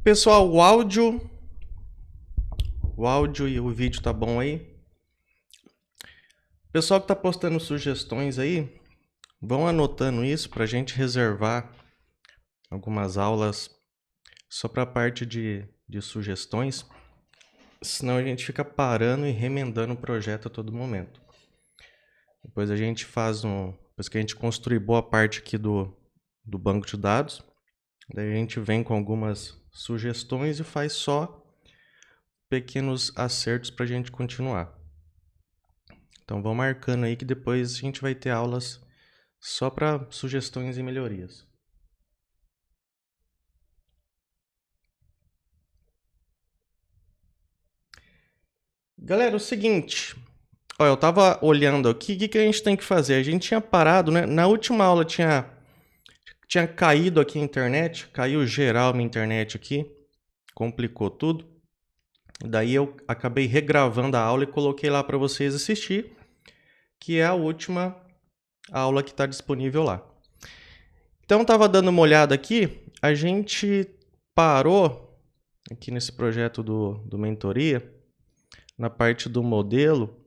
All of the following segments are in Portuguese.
Pessoal, o áudio e o vídeo tá bom aí? Pessoal que tá postando sugestões aí, vão anotando isso pra gente reservar algumas aulas só pra parte de sugestões, senão a gente fica parando e remendando o projeto a todo momento. Depois a gente depois que a gente construir boa parte aqui do banco de dados, daí a gente vem com algumas sugestões e faz só pequenos acertos para a gente continuar. Então vão marcando aí que depois a gente vai ter aulas só para sugestões e melhorias. Galera, o seguinte, ó, eu tava olhando aqui, o que a gente tem que fazer? A gente tinha parado, né? Na última aula tinha caído aqui a internet, caiu geral minha internet aqui, complicou tudo. Daí eu acabei regravando a aula e coloquei lá para vocês assistir, que é a última aula que está disponível lá. Então, estava dando uma olhada aqui, a gente parou aqui nesse projeto do Mentoria, na parte do modelo,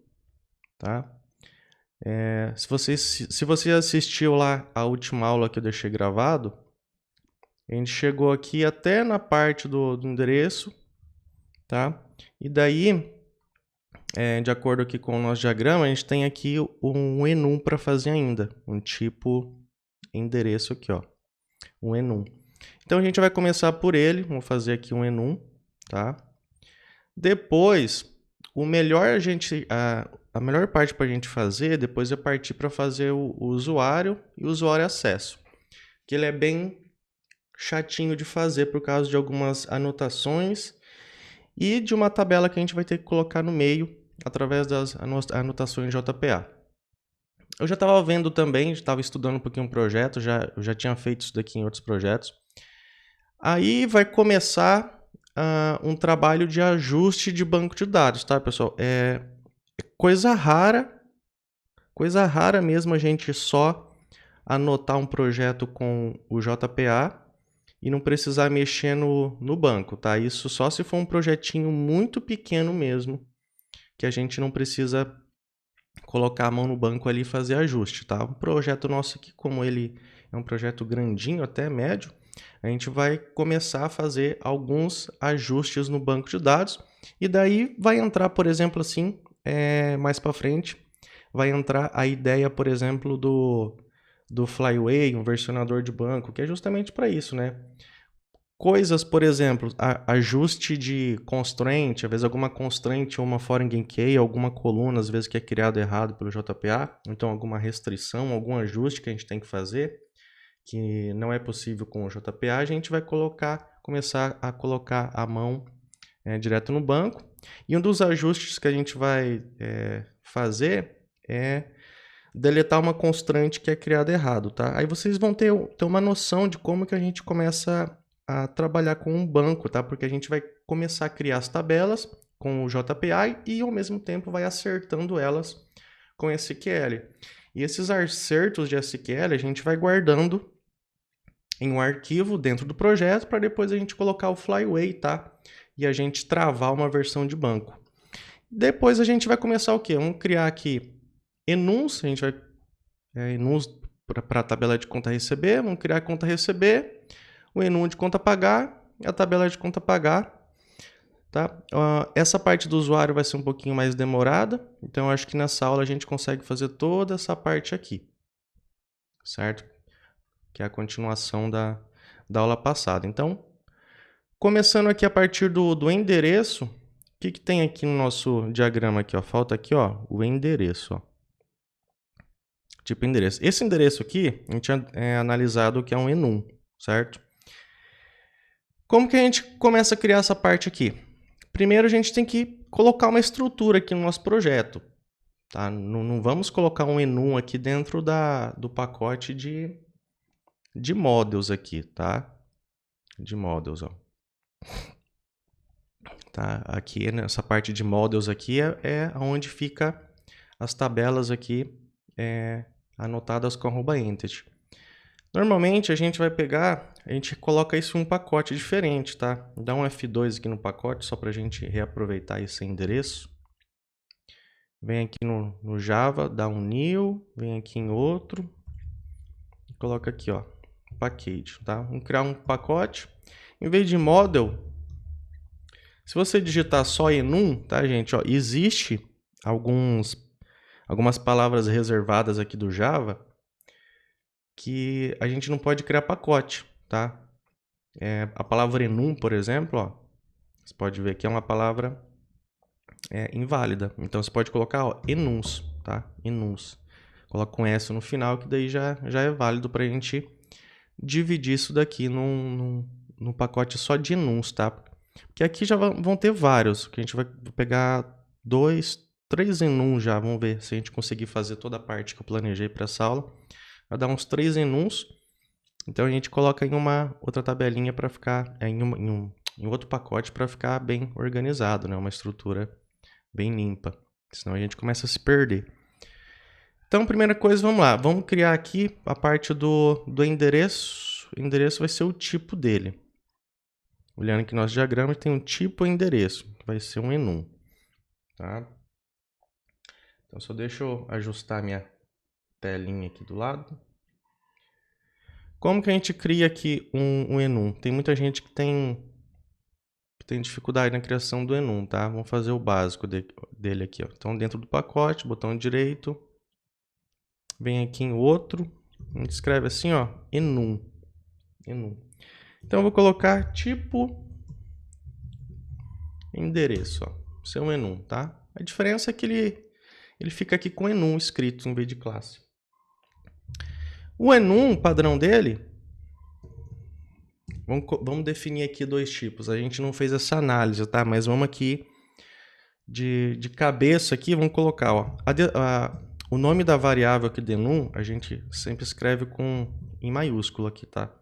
tá? Se você assistiu lá a última aula que eu deixei gravado, a gente chegou aqui até na parte do endereço, tá? E daí, de acordo aqui com o nosso diagrama, a gente tem aqui um enum para fazer ainda, um tipo endereço aqui, ó, um enum. Então a gente vai começar por ele, vamos fazer aqui um enum, tá? Depois, a melhor parte para a gente fazer, depois é partir para fazer o usuário e o usuário acesso, que ele é bem chatinho de fazer por causa de algumas anotações e de uma tabela que a gente vai ter que colocar no meio através das anotações JPA. Eu já estava vendo também, estava estudando um pouquinho o projeto, eu já tinha feito isso daqui em outros projetos. Aí vai começar um trabalho de ajuste de banco de dados, tá, pessoal? É coisa rara mesmo a gente só anotar um projeto com o JPA e não precisar mexer no banco, tá? Isso só se for um projetinho muito pequeno mesmo, que a gente não precisa colocar a mão no banco ali e fazer ajuste, tá? O projeto nosso aqui, como ele é um projeto grandinho, até médio, a gente vai começar a fazer alguns ajustes no banco de dados e daí vai entrar, por exemplo, assim, mais para frente, vai entrar a ideia, por exemplo, do Flyway, um versionador de banco, que é justamente para isso, né? Coisas, por exemplo, ajuste de constraint, às vezes alguma constraint ou uma foreign key, alguma coluna, às vezes que é criado errado pelo JPA, então alguma restrição, algum ajuste que a gente tem que fazer, que não é possível com o JPA, a gente vai começar a colocar a mão direto no banco. E um dos ajustes que a gente vai fazer é deletar uma constraint que é criada errado, tá? Aí vocês vão ter uma noção de como que a gente começa a trabalhar com um banco, tá? Porque a gente vai começar a criar as tabelas com o JPA e ao mesmo tempo vai acertando elas com SQL. E esses acertos de SQL a gente vai guardando em um arquivo dentro do projeto para depois a gente colocar o Flyway, tá? E a gente travar uma versão de banco. Depois a gente vai começar o quê? Vamos criar aqui enums, a gente vai enums para a tabela de conta receber, vamos criar a conta receber, o enum de conta pagar e a tabela de conta pagar. Tá? Essa parte do usuário vai ser um pouquinho mais demorada, então eu acho que nessa aula a gente consegue fazer toda essa parte aqui, certo? Que é a continuação da aula passada. Então, começando aqui a partir do endereço, o que tem aqui no nosso diagrama aqui? Ó? Falta aqui, ó, o endereço. Ó. Tipo endereço. Esse endereço aqui, a gente tinha analisado que é um enum, certo? Como que a gente começa a criar essa parte aqui? Primeiro a gente tem que colocar uma estrutura aqui no nosso projeto. Tá? Não vamos colocar um enum aqui dentro do pacote de models aqui, tá? De models, ó. Tá? Aqui nessa parte de models aqui é onde fica as tabelas aqui anotadas com @entity. Normalmente a gente vai pegar a gente coloca isso em um pacote diferente, tá? Dá um F2 aqui no pacote, só para a gente reaproveitar esse endereço. Vem aqui no Java, dá um new, vem aqui em outro, coloca aqui, ó, package, tá? Vamos criar um pacote. Em vez de model, se você digitar só enum, tá, gente? Ó, existe algumas palavras reservadas aqui do Java que a gente não pode criar pacote, tá? A palavra enum, por exemplo, ó, você pode ver que é uma palavra inválida. Então você pode colocar, ó, enuns, tá? Enuns. Coloca um S no final, que daí já é válido para a gente dividir isso daqui num pacote só de enuns, tá? Porque aqui já vão ter vários, que a gente vai pegar 2, 3 enuns já. Vamos ver se a gente conseguir fazer toda a parte que eu planejei para essa aula. Vai dar uns 3 enuns. Então a gente coloca em uma outra tabelinha para ficar em outro pacote para ficar bem organizado, né? Uma estrutura bem limpa. Senão a gente começa a se perder. Então, primeira coisa, vamos lá. Vamos criar aqui a parte do endereço. O endereço vai ser o tipo dele. Olhando aqui no nosso diagrama, tem um tipo endereço, que vai ser um enum. Tá? Então, só deixa eu ajustar minha telinha aqui do lado. Como que a gente cria aqui um enum? Tem muita gente que tem dificuldade na criação do enum, tá? Vamos fazer o básico dele aqui, ó. Então, dentro do pacote, botão direito, vem aqui em outro, a gente escreve assim, ó, enum. Então, eu vou colocar tipo endereço, ó, seu enum, tá? A diferença é que ele fica aqui com enum escrito em vez de classe. O enum, padrão dele, vamos definir aqui 2 tipos. A gente não fez essa análise, tá? Mas vamos aqui de cabeça aqui, vamos colocar, ó, o nome da variável aqui de enum, a gente sempre escreve em maiúsculo aqui, tá?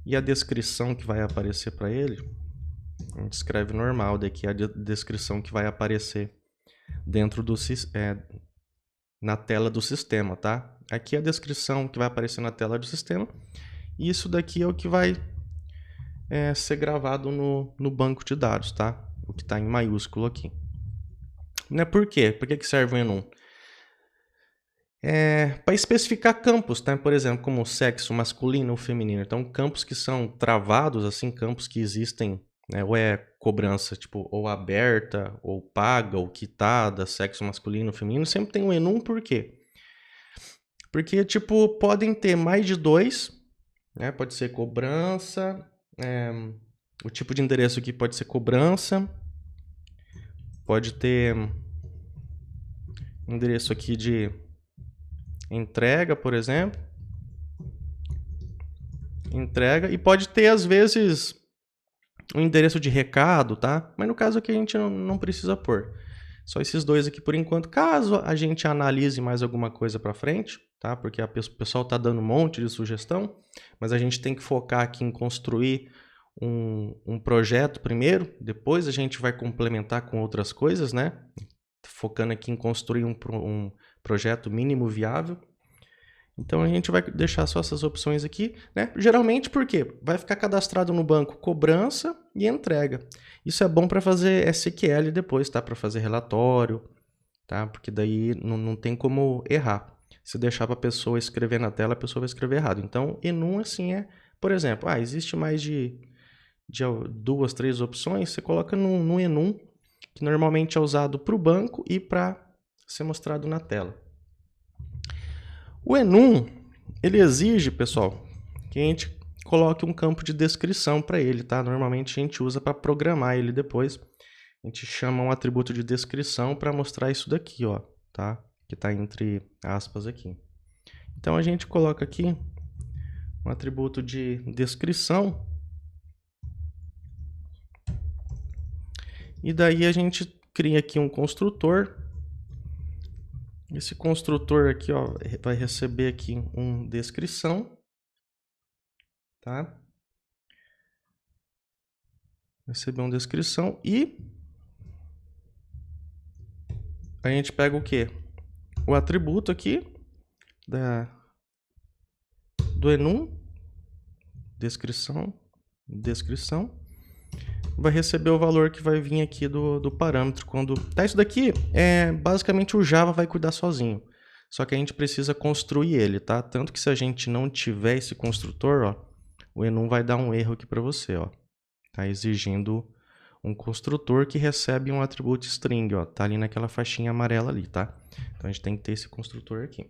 E a descrição que vai aparecer para ele, a gente escreve normal, daqui a descrição que vai aparecer dentro na tela do sistema, tá? Aqui é a descrição que vai aparecer na tela do sistema. E isso daqui é o que vai ser gravado no banco de dados, tá? O que está em maiúsculo aqui. Né? Por quê? Por que serve o enum? Para especificar campos, tá? Por exemplo, como sexo masculino ou feminino. Então, campos que são travados, assim, campos que existem, né? Ou é cobrança, tipo, ou aberta, ou paga, ou quitada, sexo masculino ou feminino, sempre tem um enum, por quê? Porque, tipo, podem ter mais de 2, né? Pode ser cobrança, o tipo de endereço aqui pode ser cobrança, pode ter endereço aqui de entrega, por exemplo. Entrega. E pode ter, às vezes, um endereço de recado, tá? Mas no caso aqui a gente não precisa pôr. Só esses 2 aqui por enquanto. Caso a gente analise mais alguma coisa para frente, tá? Porque o pessoal tá dando um monte de sugestão, mas a gente tem que focar aqui em construir um projeto primeiro, depois a gente vai complementar com outras coisas, né? Focando aqui em construir um projeto mínimo viável. Então a gente vai deixar só essas opções aqui, né? Geralmente por quê? Vai ficar cadastrado no banco cobrança e entrega. Isso é bom para fazer SQL depois, tá? Para fazer relatório, tá? Porque daí não tem como errar. Se deixar para a pessoa escrever na tela, a pessoa vai escrever errado. Então, enum assim por exemplo, existe mais de 2, 3 opções, você coloca no enum, que normalmente é usado para o banco e para ser mostrado na tela. O enum, ele exige, pessoal, que a gente coloque um campo de descrição para ele, tá? Normalmente a gente usa para programar ele depois. A gente chama um atributo de descrição para mostrar isso daqui, ó, tá? Que está entre aspas aqui. Então a gente coloca aqui um atributo de descrição. E daí a gente cria aqui um construtor. Esse construtor aqui, ó, vai receber aqui um descrição, tá? Receber uma descrição e a gente pega o quê? O atributo aqui do enum, descrição, vai receber o valor que vai vir aqui do parâmetro. Quando tá isso daqui, basicamente o Java vai cuidar sozinho. Só que a gente precisa construir ele, tá? Tanto que se a gente não tiver esse construtor, ó, o enum vai dar um erro aqui para você, ó. Tá exigindo um construtor que recebe um atributo string, ó. Tá ali naquela faixinha amarela ali, tá? Então a gente tem que ter esse construtor aqui.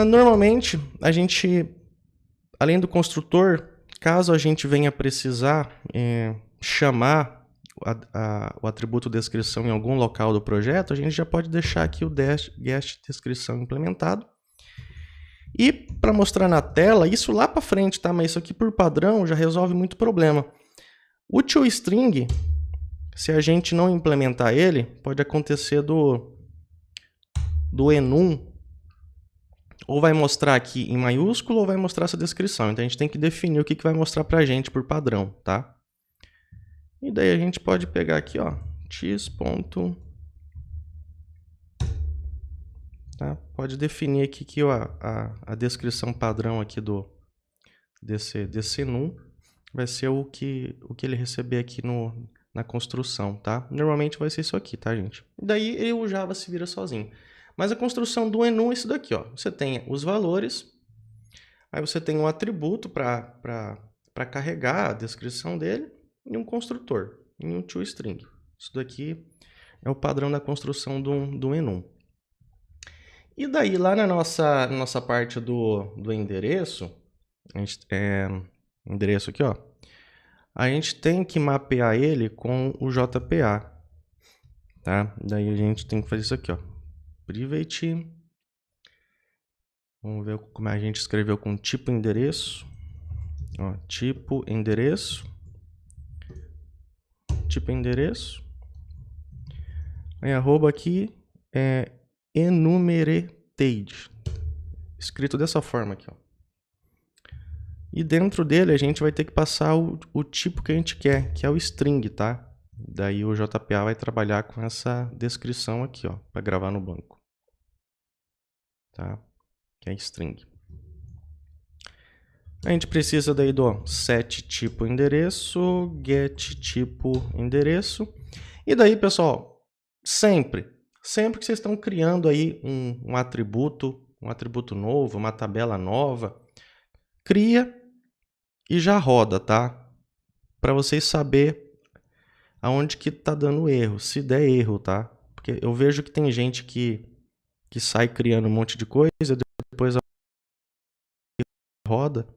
Normalmente, a gente, além do construtor, caso a gente venha precisar chamar o atributo descrição em algum local do projeto, a gente já pode deixar aqui o guest descrição implementado. E para mostrar na tela, isso lá para frente, tá? Mas isso aqui por padrão já resolve muito problema. O toString, se a gente não implementar ele, pode acontecer do enum, ou vai mostrar aqui em maiúsculo ou vai mostrar essa descrição. Então a gente tem que definir o que vai mostrar para a gente por padrão, tá? E daí a gente pode pegar aqui, ó, x. Tá? Pode definir aqui que a descrição padrão aqui desse enum vai ser o que ele receber aqui na construção, tá? Normalmente vai ser isso aqui, tá, gente? E daí o Java se vira sozinho. Mas a construção do enum é isso daqui, ó. Você tem os valores, aí você tem um atributo para carregar a descrição dele e um construtor, e um toString. Isso daqui é o padrão da construção do enum. E daí, lá na nossa parte do endereço, endereço aqui, ó, a gente tem que mapear ele com o JPA, tá? Daí a gente tem que fazer isso aqui, ó, private, vamos ver como a gente escreveu com tipo endereço, ó, tipo endereço, aí arroba aqui é enumerated, escrito dessa forma aqui, ó. E dentro dele a gente vai ter que passar o tipo que a gente quer, que é o string, tá? Daí o JPA vai trabalhar com essa descrição aqui, ó, para gravar no banco, tá? Que é string. A gente precisa daí do set tipo endereço, get tipo endereço. E daí, pessoal, sempre que vocês estão criando aí um atributo novo, uma tabela nova, cria e já roda, tá? Para vocês saber aonde que tá dando erro, se der erro, tá? Porque eu vejo que tem gente que sai criando um monte de coisa, depois roda.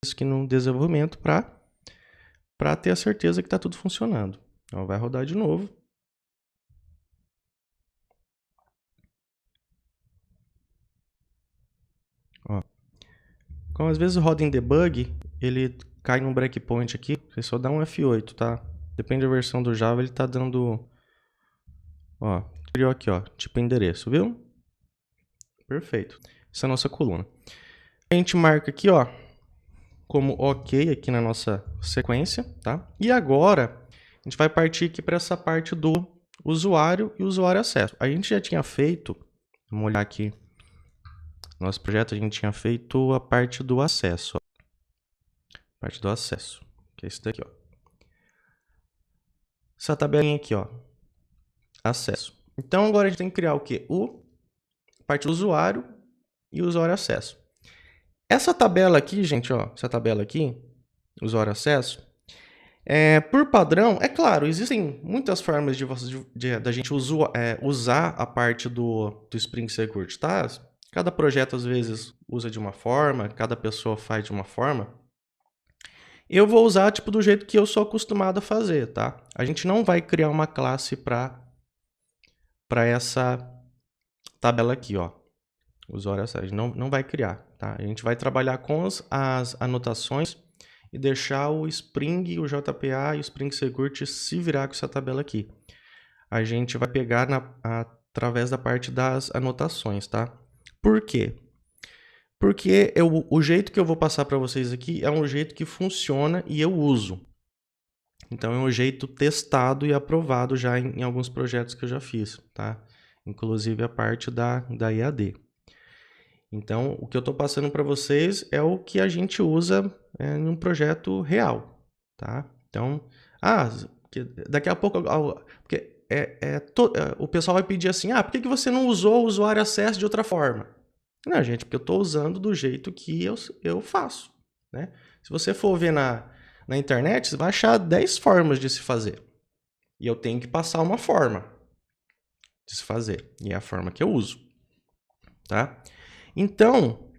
Isso aqui no desenvolvimento para ter a certeza que está tudo funcionando. Então, vai rodar de novo. Ó. Como às vezes roda em debug, ele cai num breakpoint aqui, você só dá um F8, tá? Depende da versão do Java, ele tá dando... Ó, criou aqui, ó, tipo endereço, viu? Perfeito. Essa é a nossa coluna. A gente marca aqui, ó, como ok aqui na nossa sequência, tá? E agora, a gente vai partir aqui para essa parte do usuário e usuário acesso. A gente já tinha feito Vamos olhar aqui. Nosso projeto a gente tinha feito a parte do acesso. Ó. Parte do acesso, que é isso daqui, ó. Essa tabelinha aqui, ó. Acesso. Então agora a gente tem que criar o quê? A parte do usuário e o usuário acesso. Essa tabela aqui, gente, ó, essa tabela aqui, usuário acesso, por padrão, é claro, existem muitas formas da gente usar a parte do Spring Security, tá? Cada projeto, às vezes, usa de uma forma, cada pessoa faz de uma forma. Eu vou usar, tipo, do jeito que eu sou acostumado a fazer, tá? A gente não vai criar uma classe para essa tabela aqui, ó. Usuário acesso, não vai criar, tá? A gente vai trabalhar com as anotações e deixar o Spring, o JPA e o Spring Security se virar com essa tabela aqui. A gente vai pegar através da parte das anotações, tá? Por quê? Porque o jeito que eu vou passar para vocês aqui é um jeito que funciona e eu uso. Então, é um jeito testado e aprovado já em alguns projetos que eu já fiz, tá? Inclusive a parte da EAD. Então, o que eu estou passando para vocês é o que a gente usa em um projeto real, tá? Então, daqui a pouco, porque o pessoal vai pedir assim, por que você não usou o usuário acesso de outra forma? Não, gente, porque eu estou usando do jeito que eu faço, né? Se você for ver na internet, você vai achar 10 formas de se fazer. E eu tenho que passar uma forma de se fazer. E é a forma que eu uso, tá? Então,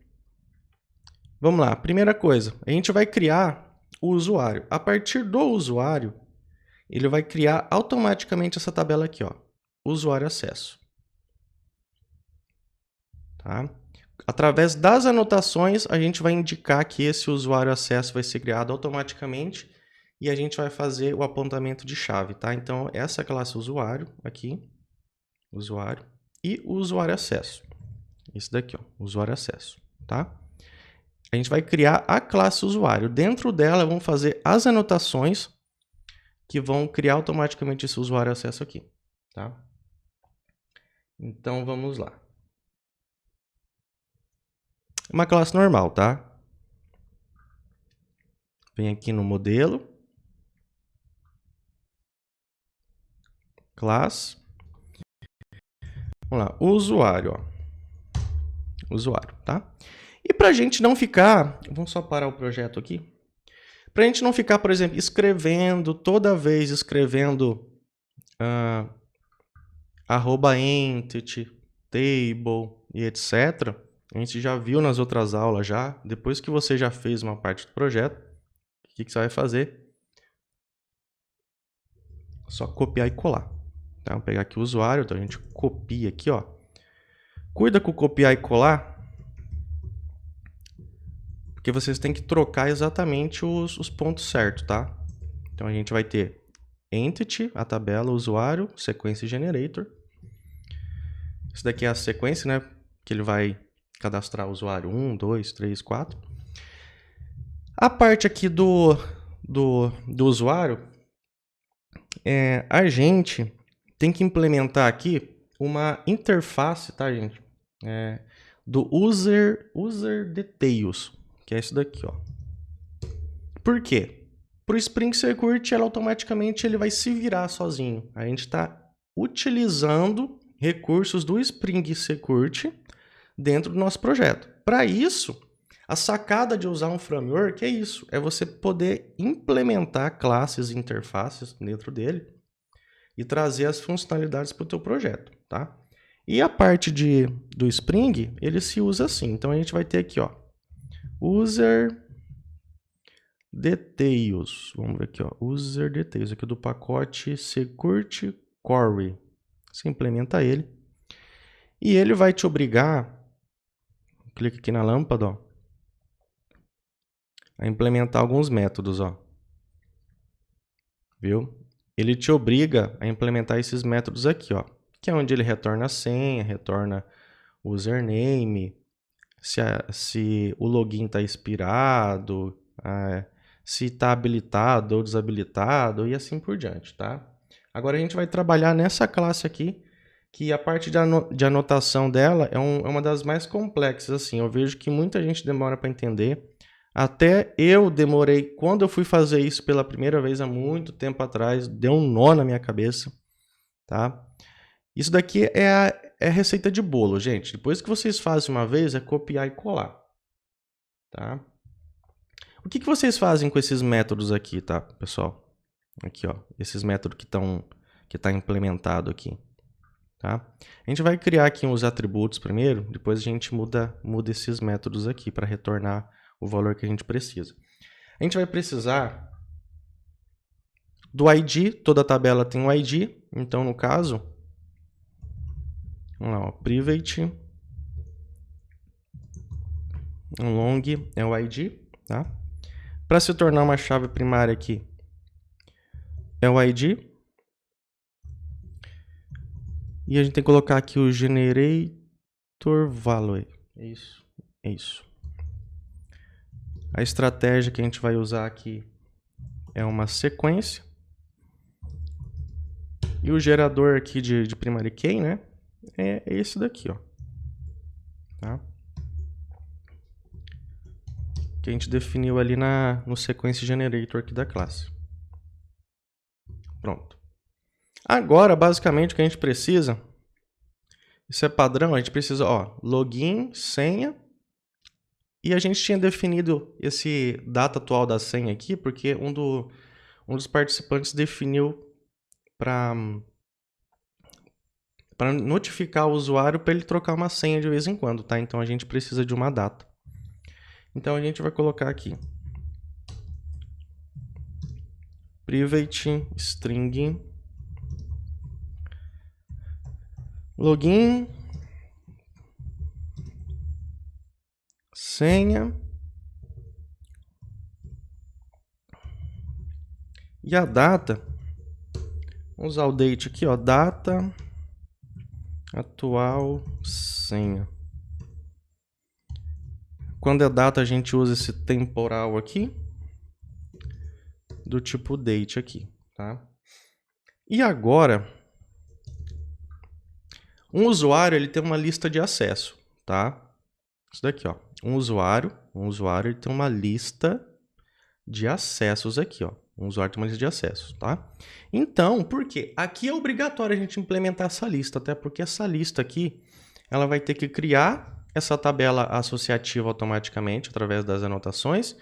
vamos lá. Primeira coisa, a gente vai criar o usuário. A partir do usuário, ele vai criar automaticamente essa tabela aqui, ó, usuário acesso. Tá? Através das anotações, a gente vai indicar que esse usuário acesso vai ser criado automaticamente e a gente vai fazer o apontamento de chave, tá? Então, essa classe usuário aqui, usuário, e o usuário acesso. Esse daqui, ó, usuário acesso, tá? A gente vai criar a classe usuário. Dentro dela, vamos fazer as anotações que vão criar automaticamente esse usuário acesso aqui, tá? Então, vamos lá. Uma classe normal, tá? Vem aqui no modelo. Classe. Vamos lá, usuário, ó. Usuário, tá? E para a gente não ficar... Vamos só parar o projeto aqui. Para a gente não ficar, por exemplo, toda vez escrevendo @entity, table e etc. A gente já viu nas outras aulas já. Depois que você já fez uma parte do projeto, o que você vai fazer? Só copiar e colar. Tá? Vou pegar aqui o usuário, então a gente copia aqui, ó. Cuida com copiar e colar, porque vocês têm que trocar exatamente os pontos certos, tá? Então a gente vai ter entity, a tabela, usuário, sequência generator. Isso daqui é a sequência, né? Que ele vai cadastrar o usuário 1, 2, 3, 4. A parte aqui do usuário, a gente tem que implementar aqui uma interface, tá, gente? Do user details, que é isso daqui, ó. Por quê? Para o Spring Security, automaticamente ele vai se virar sozinho. A gente está utilizando recursos do Spring Security dentro do nosso projeto. Para isso, a sacada de usar um framework é isso, é você poder implementar classes e interfaces dentro dele e trazer as funcionalidades para o teu projeto, tá? E a parte do Spring, ele se usa assim. Então, a gente vai ter aqui, ó, user details. Vamos ver aqui, ó, user details, aqui do pacote Security Core. Você implementa ele. E ele vai te obrigar, clica aqui na lâmpada, ó, a implementar alguns métodos, ó. Viu? Ele te obriga a implementar esses métodos aqui, ó, que é onde ele retorna a senha, retorna o username, se o login está expirado, se está habilitado ou desabilitado e assim por diante, tá? Agora a gente vai trabalhar nessa classe aqui, que a parte de anotação dela é uma das mais complexas, assim. Eu vejo que muita gente demora para entender. Até eu demorei, quando eu fui fazer isso pela primeira vez há muito tempo atrás, deu um nó na minha cabeça, tá? Isso daqui é a receita de bolo, gente. Depois que vocês fazem uma vez, é copiar e colar, tá? O que vocês fazem com esses métodos aqui, tá, pessoal? Aqui, ó, esses métodos que tá implementado aqui, tá? A gente vai criar aqui uns atributos primeiro, depois a gente muda esses métodos aqui para retornar o valor que a gente precisa. A gente vai precisar do ID, toda tabela tem um ID, então no caso, vamos lá, ó, private long é o ID, tá? Para se tornar uma chave primária aqui, é o ID. E a gente tem que colocar aqui o generator value. É isso, é isso. A estratégia que a gente vai usar aqui é uma sequência. E o gerador aqui de primary key, né? É esse daqui, ó. Tá? Que a gente definiu ali no sequence generator aqui da classe. Pronto. Agora, basicamente, o que a gente precisa, isso é padrão, a gente precisa, ó, login, senha. E a gente tinha definido esse data atual da senha aqui, porque um dos participantes definiu para notificar o usuário para ele trocar uma senha de vez em quando, tá? Então a gente precisa de uma data. Então a gente vai colocar aqui private string login senha e a data. Vamos usar o date aqui, ó, data atual senha. Quando é data, a gente usa esse temporal aqui, do tipo date aqui, tá? E agora, um usuário, ele tem uma lista de acesso, tá? Isso daqui, ó. Um usuário, ele tem uma lista de acessos aqui, ó. Um usuário tem uma lista de acessos, tá? Então, por quê? Aqui é obrigatório a gente implementar essa lista, até porque essa lista aqui, ela vai ter que criar essa tabela associativa automaticamente, através das anotações,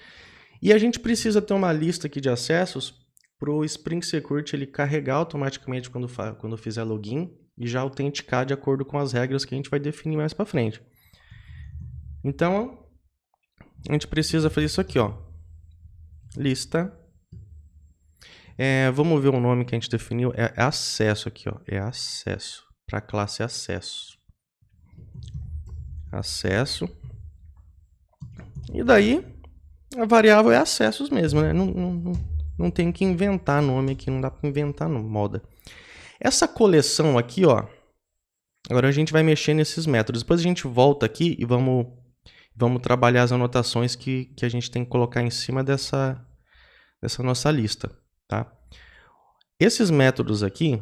e a gente precisa ter uma lista aqui de acessos para o Spring Security ele carregar automaticamente quando fizer login e já autenticar de acordo com as regras que a gente vai definir mais para frente. Então, a gente precisa fazer isso aqui, ó. Lista. Vamos ver o nome que a gente definiu. É acesso aqui, ó. É acesso. Para a classe acesso. Acesso. E daí, a variável é acessos mesmo, né? Não tem que inventar nome aqui. Não dá para inventar moda. Essa coleção aqui, ó. Agora a gente vai mexer nesses métodos. Depois a gente volta aqui e vamos trabalhar as anotações que a gente tem que colocar em cima dessa nossa lista, tá? Esses métodos aqui,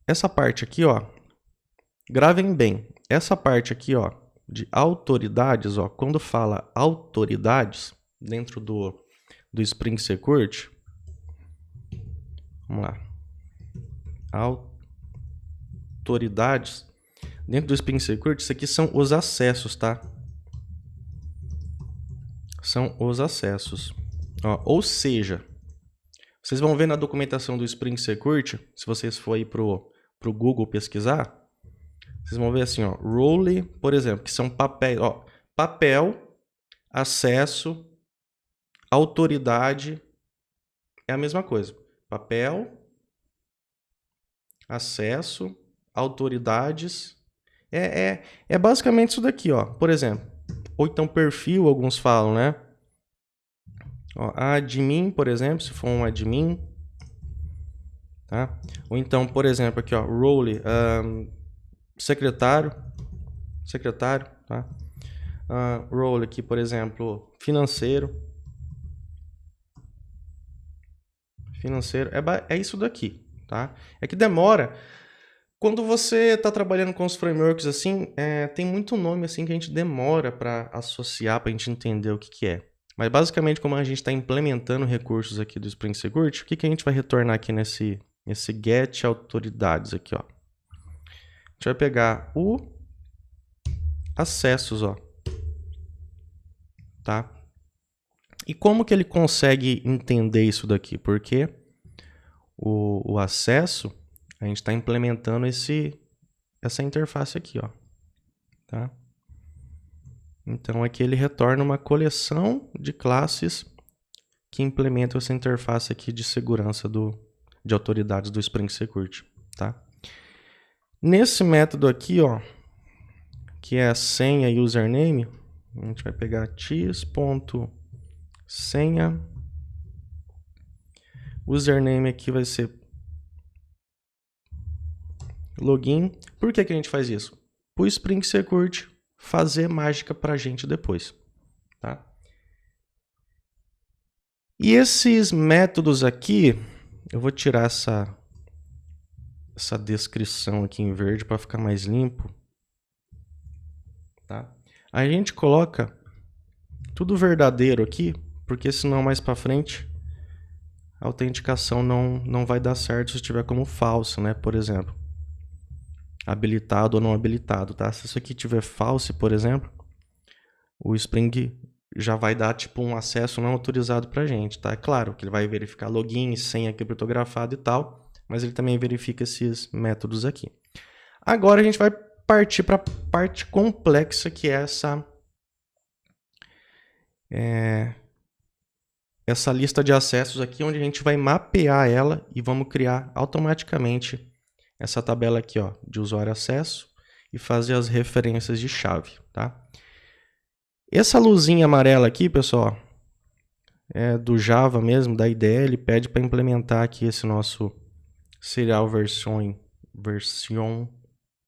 essa parte aqui, ó, gravem bem. Essa parte aqui, ó, de autoridades, ó, quando fala autoridades dentro do Spring Security, vamos lá, autoridades dentro do Spring Security, isso aqui são os acessos, tá? São os acessos. Ó, ou seja, vocês vão ver na documentação do Spring Security, se vocês forem pro Google pesquisar, vocês vão ver assim, ó, role, por exemplo, que são papéis, ó, papel, acesso, autoridade, é a mesma coisa. Papel, acesso, autoridades, é basicamente isso daqui, ó, por exemplo. Ou então perfil, alguns falam, né? Ó, admin, por exemplo, se for um admin, tá? Ou então, por exemplo, aqui, ó, role, secretário, tá? Role aqui, por exemplo, financeiro, é isso daqui, tá? É que demora, Quando você está trabalhando com os frameworks assim, tem muito nome assim que a gente demora para associar, para a gente entender o que, que é. Mas basicamente, como a gente está implementando recursos aqui do Spring Security, o que, que a gente vai retornar aqui nesse get autoridades aqui, ó. A gente vai pegar o acessos, ó. Tá? E como que ele consegue entender isso daqui? Porque o acesso, a gente está implementando essa interface aqui, ó. Tá? Então aqui ele retorna uma coleção de classes que implementam essa interface aqui de segurança de autoridades do Spring Security. Tá? Nesse método aqui, ó, que é a senha e username, a gente vai pegar tis.senha. Username aqui vai ser login. Por que a gente faz isso? O Spring Security fazer mágica para a gente depois. Tá? E esses métodos aqui, eu vou tirar essa descrição aqui em verde para ficar mais limpo. Tá? A gente coloca tudo verdadeiro aqui, porque senão mais para frente a autenticação não vai dar certo se estiver como falso, né? Por exemplo, habilitado ou não habilitado, tá? Se isso aqui tiver false, por exemplo, o Spring já vai dar tipo um acesso não autorizado para a gente, tá? É claro que ele vai verificar login, senha criptografado e tal, mas ele também verifica esses métodos aqui. Agora a gente vai partir para a parte complexa, que é essa lista de acessos aqui, onde a gente vai mapear ela e vamos criar automaticamente essa tabela aqui, ó, de usuário acesso e fazer as referências de chave, tá? Essa luzinha amarela aqui, pessoal, é do Java mesmo, da IDE, ele pede para implementar aqui esse nosso serial version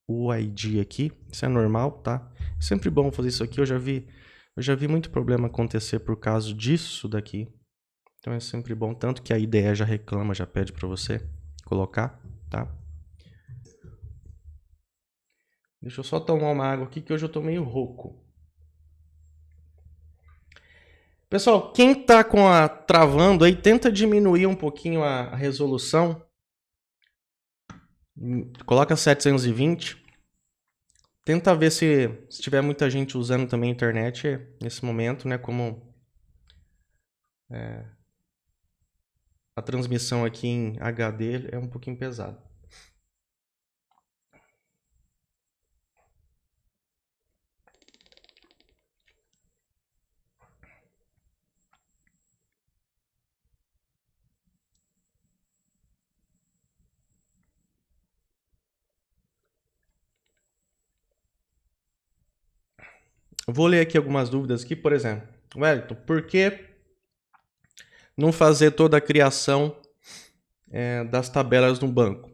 UID aqui. Isso é normal, tá? É sempre bom fazer isso aqui. Eu já vi muito problema acontecer por causa disso daqui. Então é sempre bom, tanto que a IDE já reclama, já pede para você colocar, tá? Deixa eu só tomar uma água aqui que hoje eu tô meio rouco. Pessoal, quem tá travando aí, tenta diminuir um pouquinho a resolução. Coloca 720. Tenta ver se tiver muita gente usando também a internet nesse momento, né? Como a transmissão aqui em HD é um pouquinho pesada. Eu vou ler aqui algumas dúvidas aqui, por exemplo. Wellington, por que não fazer toda a criação das tabelas no banco?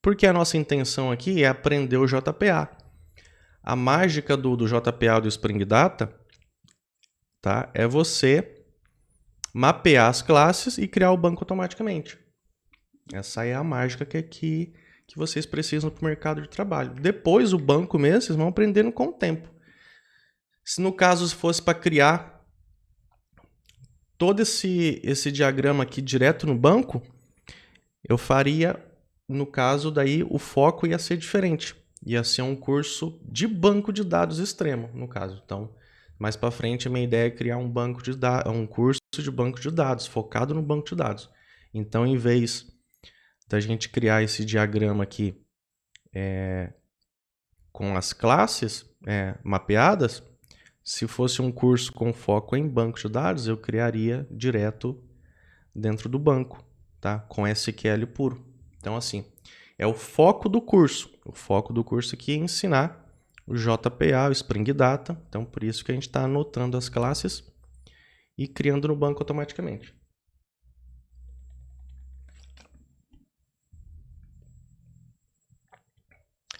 Porque a nossa intenção aqui é aprender o JPA. A mágica do JPA do Spring Data, tá, é você mapear as classes e criar o banco automaticamente. Essa é a mágica que vocês precisam para o mercado de trabalho. Depois, o banco mesmo, vocês vão aprendendo com o tempo. Se no caso fosse para criar todo esse diagrama aqui direto no banco, eu faria, no caso daí, o foco ia ser diferente. Ia ser um curso de banco de dados extremo, no caso. Então, mais para frente, a minha ideia é criar um curso de banco de dados, focado no banco de dados. Então, em vez da gente criar esse diagrama aqui com as classes mapeadas, se fosse um curso com foco em banco de dados, eu criaria direto dentro do banco, tá? Com SQL puro. Então, assim, é o foco do curso. O foco do curso aqui é ensinar o JPA, o Spring Data. Então, por isso que a gente está anotando as classes e criando no banco automaticamente.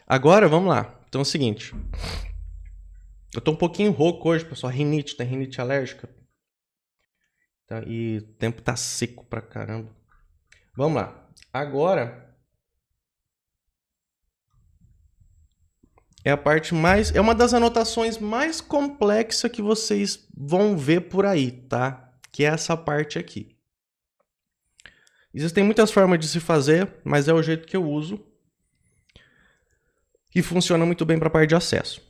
Agora, vamos lá. Então é o seguinte. Eu tô um pouquinho rouco hoje, pessoal. Rinite, tem rinite alérgica. Tá? E o tempo tá seco pra caramba. Vamos lá. Agora, é a parte mais... É uma das anotações mais complexas que vocês vão ver por aí, tá? Que é essa parte aqui. Existem muitas formas de se fazer, mas é o jeito que eu uso. E funciona muito bem para a parte de acesso.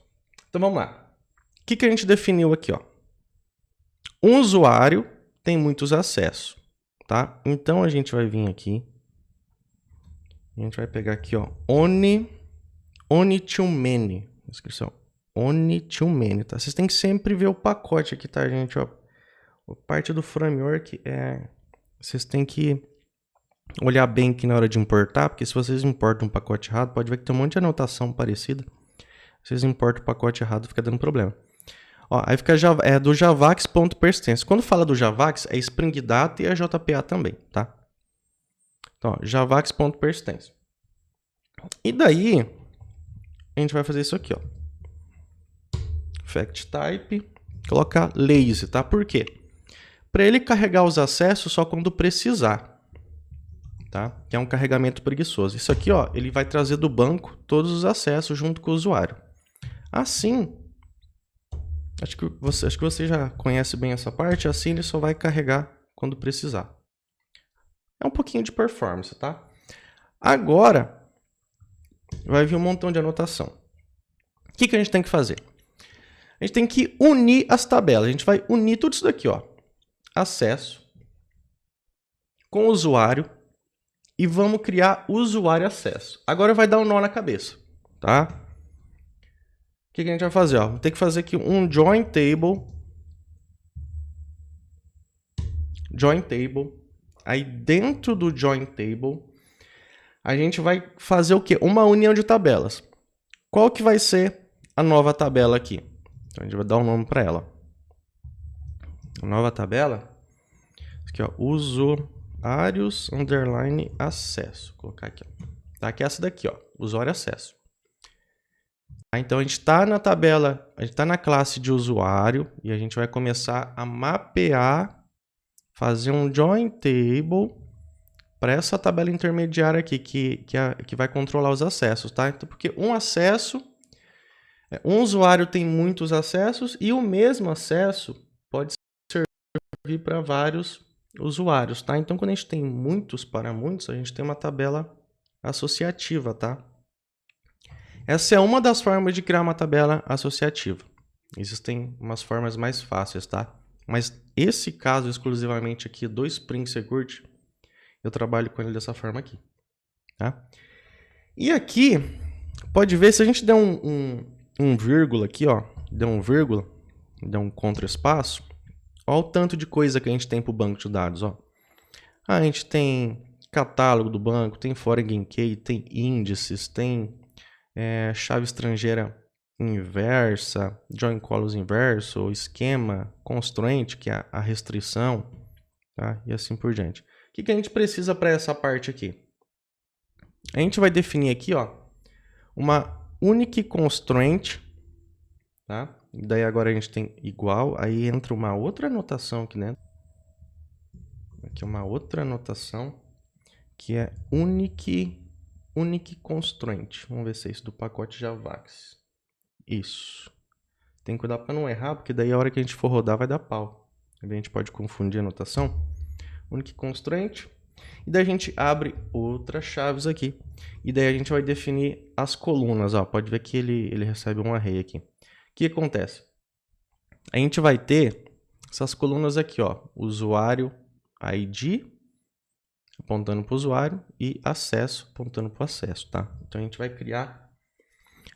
Então vamos lá. O que a gente definiu aqui, ó? Um usuário tem muitos acessos, tá? Então a gente vai vir aqui. A gente vai pegar aqui, ó, One to Many. Descrição. One to Many, tá? Vocês têm que sempre ver o pacote aqui, tá, gente? Ó, a parte do framework é... Vocês têm que olhar bem aqui na hora de importar, porque se vocês importam um pacote errado, pode ver que tem um monte de anotação parecida. Se vocês importam o pacote errado, fica dando problema. Ó, aí fica do javax.persistence. Quando fala do javax, é Spring Data e a JPA também, tá? Então, javax.persistence. E daí, a gente vai fazer isso aqui, ó. Fact type, colocar lazy, tá? Por quê? Para ele carregar os acessos só quando precisar, tá? Que é um carregamento preguiçoso. Isso aqui, ó, ele vai trazer do banco todos os acessos junto com o usuário. Assim, acho que você já conhece bem essa parte, assim ele só vai carregar quando precisar. É um pouquinho de performance, tá? Agora, vai vir um montão de anotação. O que a gente tem que fazer? A gente tem que unir as tabelas. A gente vai unir tudo isso daqui, ó. Acesso com usuário e vamos criar usuário acesso. Agora vai dar um nó na cabeça, tá? O que a gente vai fazer? Ó? Tem que fazer aqui um join table. Join table. Aí dentro do join table, a gente vai fazer o quê? Uma união de tabelas. Qual que vai ser a nova tabela aqui? Então a gente vai dar um nome para ela. A nova tabela, aqui ó, usuários underline acesso. Vou colocar aqui, ó. Tá, que é essa daqui, ó, usuário acesso. Então a gente está na tabela, a gente está na classe de usuário e a gente vai começar a mapear, fazer um join table para essa tabela intermediária aqui que vai controlar os acessos, tá? Então, porque um usuário tem muitos acessos e o mesmo acesso pode servir para vários usuários, tá? Então, quando a gente tem muitos para muitos, a gente tem uma tabela associativa, tá? Essa é uma das formas de criar uma tabela associativa. Existem umas formas mais fáceis, tá? Mas esse caso exclusivamente aqui do Spring Security, eu trabalho com ele dessa forma aqui, tá? E aqui, pode ver, se a gente der um vírgula aqui, ó, der um vírgula, der um contra-espaço, olha o tanto de coisa que a gente tem para o banco de dados, ó. A gente tem catálogo do banco, tem foreign key, tem índices, tem chave estrangeira inversa, join columns inverso, esquema, constraint, que é a restrição, tá? E assim por diante. O que a gente precisa para essa parte aqui? A gente vai definir aqui, ó, uma unique constraint, tá? E daí agora a gente tem igual, aí entra uma outra anotação aqui dentro. Aqui uma outra anotação que é unique constraint. Vamos ver se é isso do pacote Javax. Isso. Tem que cuidar para não errar, porque daí a hora que a gente for rodar vai dar pau. A gente pode confundir a anotação. Unique constraint. E daí a gente abre outras chaves aqui. E daí a gente vai definir as colunas. Ó, pode ver que ele recebe um array aqui. O que acontece? A gente vai ter essas colunas aqui, ó. Usuário ID, apontando para o usuário, e acesso, apontando para o acesso, tá? Então a gente vai criar,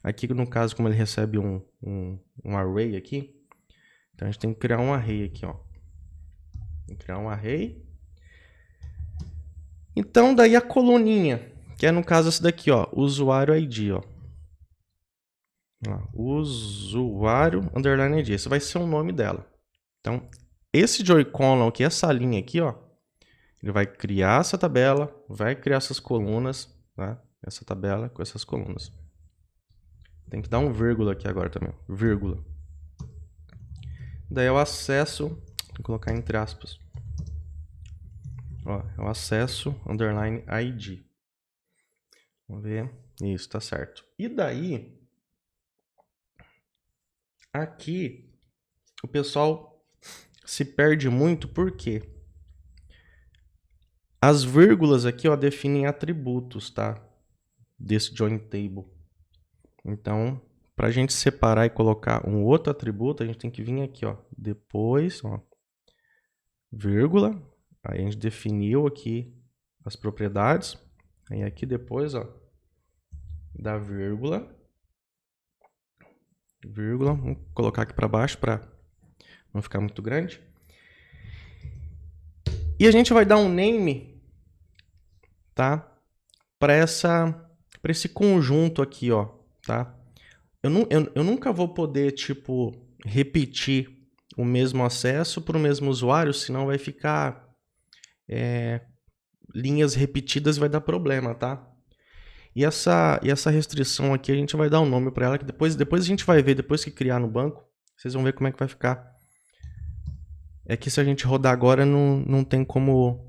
aqui no caso, como ele recebe um array aqui, então a gente tem que criar um array aqui, ó. Tem que criar um array. Então daí a coluninha, que é no caso essa daqui, ó, usuário ID, ó. Usuário underline ID, esse vai ser o nome dela. Então esse join column aqui, essa linha aqui, ó, ele vai criar essa tabela, vai criar essas colunas, tá? Essa tabela com essas colunas. Tem que dar um vírgula aqui agora também, vírgula. Daí é o acesso, vou colocar entre aspas. Ó, é o acesso underline ID. Vamos ver. Isso, tá certo. E daí, Aqui, o pessoal se perde muito porque as vírgulas aqui, ó, definem atributos, tá? Desse join table. Então, para a gente separar e colocar um outro atributo, a gente tem que vir aqui, ó, depois, ó, vírgula. Aí a gente definiu aqui as propriedades. Aí aqui depois, ó, da vírgula. Vamos colocar aqui para baixo para não ficar muito grande. E a gente vai dar um name, tá? Para esse conjunto aqui, ó, tá? Eu nunca vou poder, tipo, repetir o mesmo acesso para o mesmo usuário, senão vai ficar linhas repetidas e vai dar problema, tá? E essa restrição aqui a gente vai dar um nome para ela, que depois a gente vai ver, depois que criar no banco, vocês vão ver como é que vai ficar. É que se a gente rodar agora, não tem como...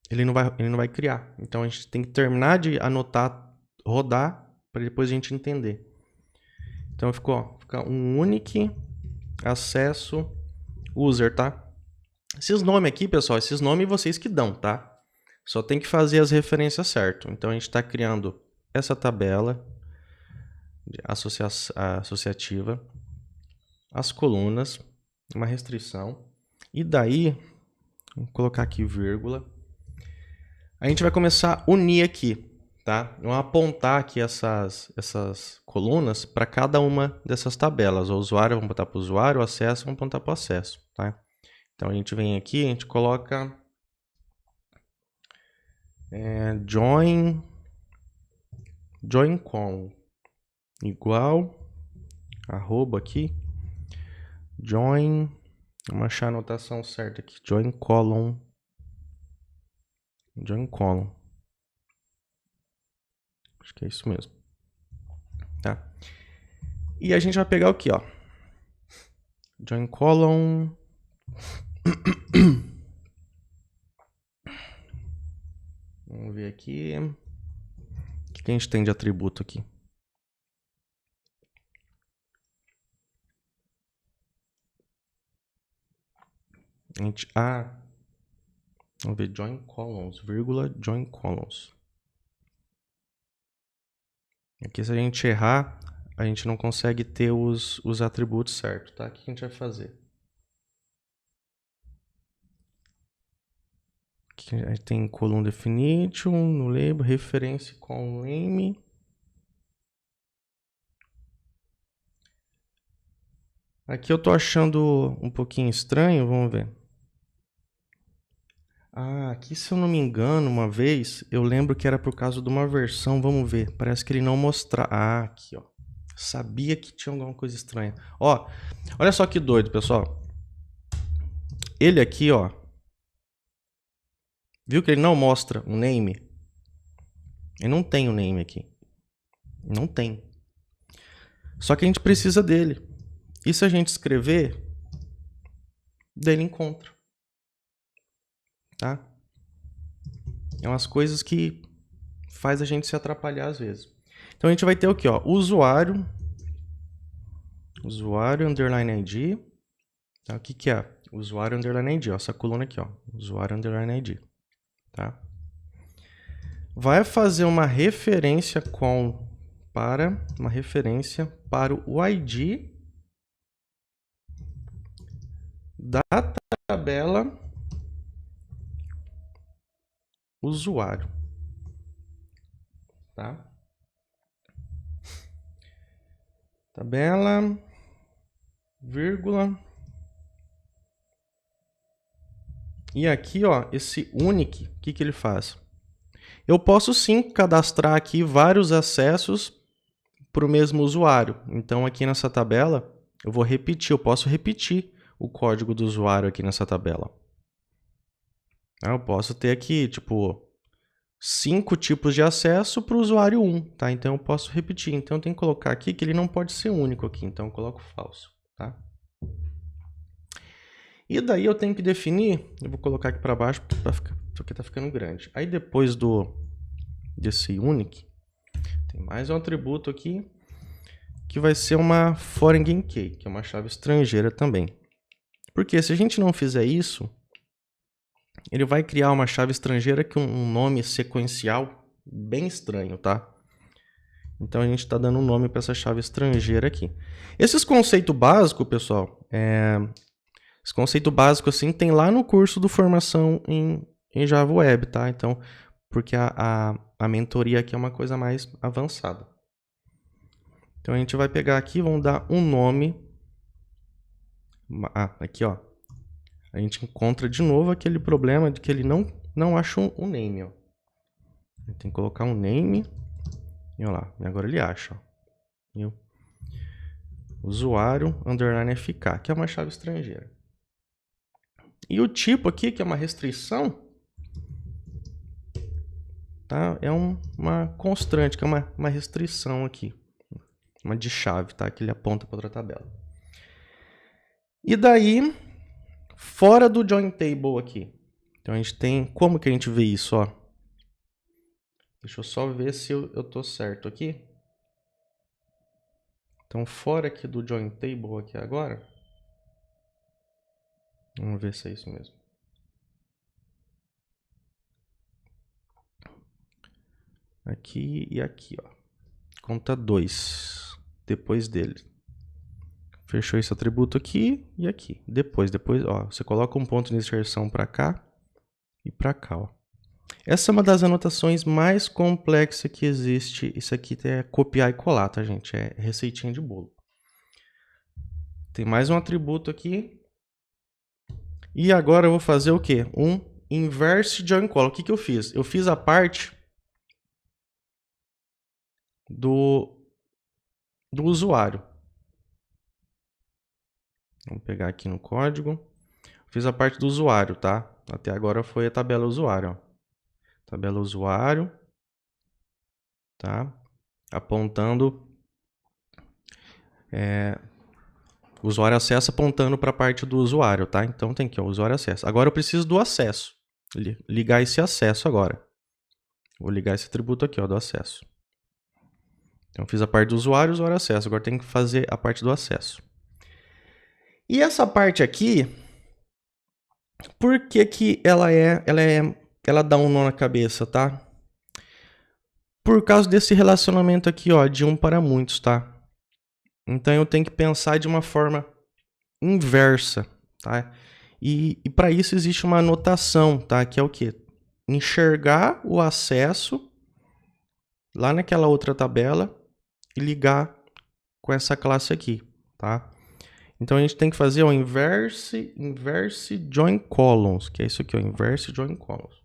Ele não vai criar. Então a gente tem que terminar de anotar, rodar, para depois a gente entender. Então fica um unique acesso user, tá? Esses nomes aqui, pessoal, esses nomes vocês que dão, tá? Só tem que fazer as referências certo. Então a gente está criando essa tabela associativa, as colunas, uma restrição, e daí, vou colocar aqui vírgula, a gente vai começar a unir aqui, tá? Vamos apontar aqui essas colunas para cada uma dessas tabelas. O usuário, vamos botar para o usuário, o acesso, vamos apontar para o acesso, tá? Então a gente vem aqui, a gente coloca join column igual arroba aqui join, vamos achar a anotação certa aqui, join column, acho que é isso mesmo, tá? E a gente vai pegar aqui, ó, join column, vamos ver aqui, o que a gente tem de atributo aqui? Vamos ver, join columns, vírgula, join columns. Aqui se a gente errar, a gente não consegue ter os atributos certos, tá? O que a gente vai fazer? Aqui a gente tem column definition, no label, referência com name. Aqui eu tô achando um pouquinho estranho, vamos ver. Aqui se eu não me engano, uma vez, eu lembro que era por causa de uma versão, vamos ver, parece que ele não mostrava. Aqui, ó. Sabia que tinha alguma coisa estranha. Ó, olha só que doido, pessoal. Ele aqui, ó. Viu que ele não mostra um name? Ele não tem um name aqui. Não tem. Só que a gente precisa dele. E se a gente escrever, daí ele encontra. Tá? É umas coisas que faz a gente se atrapalhar às vezes. Então a gente vai ter o que, ó? Usuário underline ID. Tá? O que é? Usuário underline ID, ó, essa coluna aqui, ó. Usuário underline ID. Tá? Vai fazer uma referência para o ID da tabela usuário, tá? Tabela, vírgula. E aqui, ó, esse unique, o que ele faz? Eu posso sim cadastrar aqui vários acessos para o mesmo usuário. Então aqui nessa tabela, eu posso repetir o código do usuário aqui nessa tabela. Eu posso ter aqui, tipo, 5 tipos de acesso para o usuário 1, tá? Então eu posso repetir. Então eu tenho que colocar aqui que ele não pode ser único aqui, então eu coloco falso, tá? E daí eu tenho que definir, eu vou colocar aqui para baixo porque tá ficando grande. Aí depois desse unique, tem mais um atributo aqui que vai ser uma foreign key, que é uma chave estrangeira também. Porque se a gente não fizer isso, ele vai criar uma chave estrangeira com um nome sequencial bem estranho, tá? Então a gente está dando um nome para essa chave estrangeira aqui. Esses conceitos básicos, pessoal, esse conceito básico assim tem lá no curso do Formação em Java Web, tá? Então, porque a mentoria aqui é uma coisa mais avançada. Então a gente vai pegar aqui, vamos dar um nome. Aqui ó. A gente encontra de novo aquele problema de que ele não acha um name, ó. Tem que colocar um name. E olha lá, agora ele acha, ó. Viu? Usuário underline FK, que é uma chave estrangeira. E o tipo aqui, que é uma restrição, tá? É uma constante, que é uma restrição aqui. Uma de chave, tá? Que ele aponta para outra tabela. E daí, fora do join table aqui. Então a gente tem, como que a gente vê isso, ó? Deixa eu só ver se eu tô certo aqui. Então, fora aqui do join table aqui agora. Vamos ver se é isso mesmo. Aqui e aqui, ó. Conta 2. Depois dele. Fechou esse atributo aqui e aqui. Depois, ó. Você coloca um ponto de inserção para cá e para cá, ó. Essa é uma das anotações mais complexas que existe. Isso aqui é copiar e colar, tá, gente? É receitinha de bolo. Tem mais um atributo aqui. E agora eu vou fazer o quê? Um inverse join column. O que que eu fiz? Eu fiz a parte do usuário. Vamos pegar aqui no código. Fiz a parte do usuário, tá? Até agora foi a tabela usuário, ó. Tabela usuário, tá? Apontando, o usuário acessa apontando para a parte do usuário, tá? Então tem aqui, ó, usuário acessa. Agora eu preciso do acesso. Ligar esse acesso agora. Vou ligar esse atributo aqui, ó, do acesso. Então fiz a parte do usuário, usuário acessa. Agora tem que fazer a parte do acesso. E essa parte aqui, por que que ela dá um nó na cabeça, tá? Por causa desse relacionamento aqui, ó, de um para muitos, tá? Então eu tenho que pensar de uma forma inversa, tá? E para isso existe uma anotação, tá? Que é o quê? Enxergar o acesso lá naquela outra tabela e ligar com essa classe aqui, tá? Então a gente tem que fazer o inverse join columns, que é isso aqui, o inverse join columns.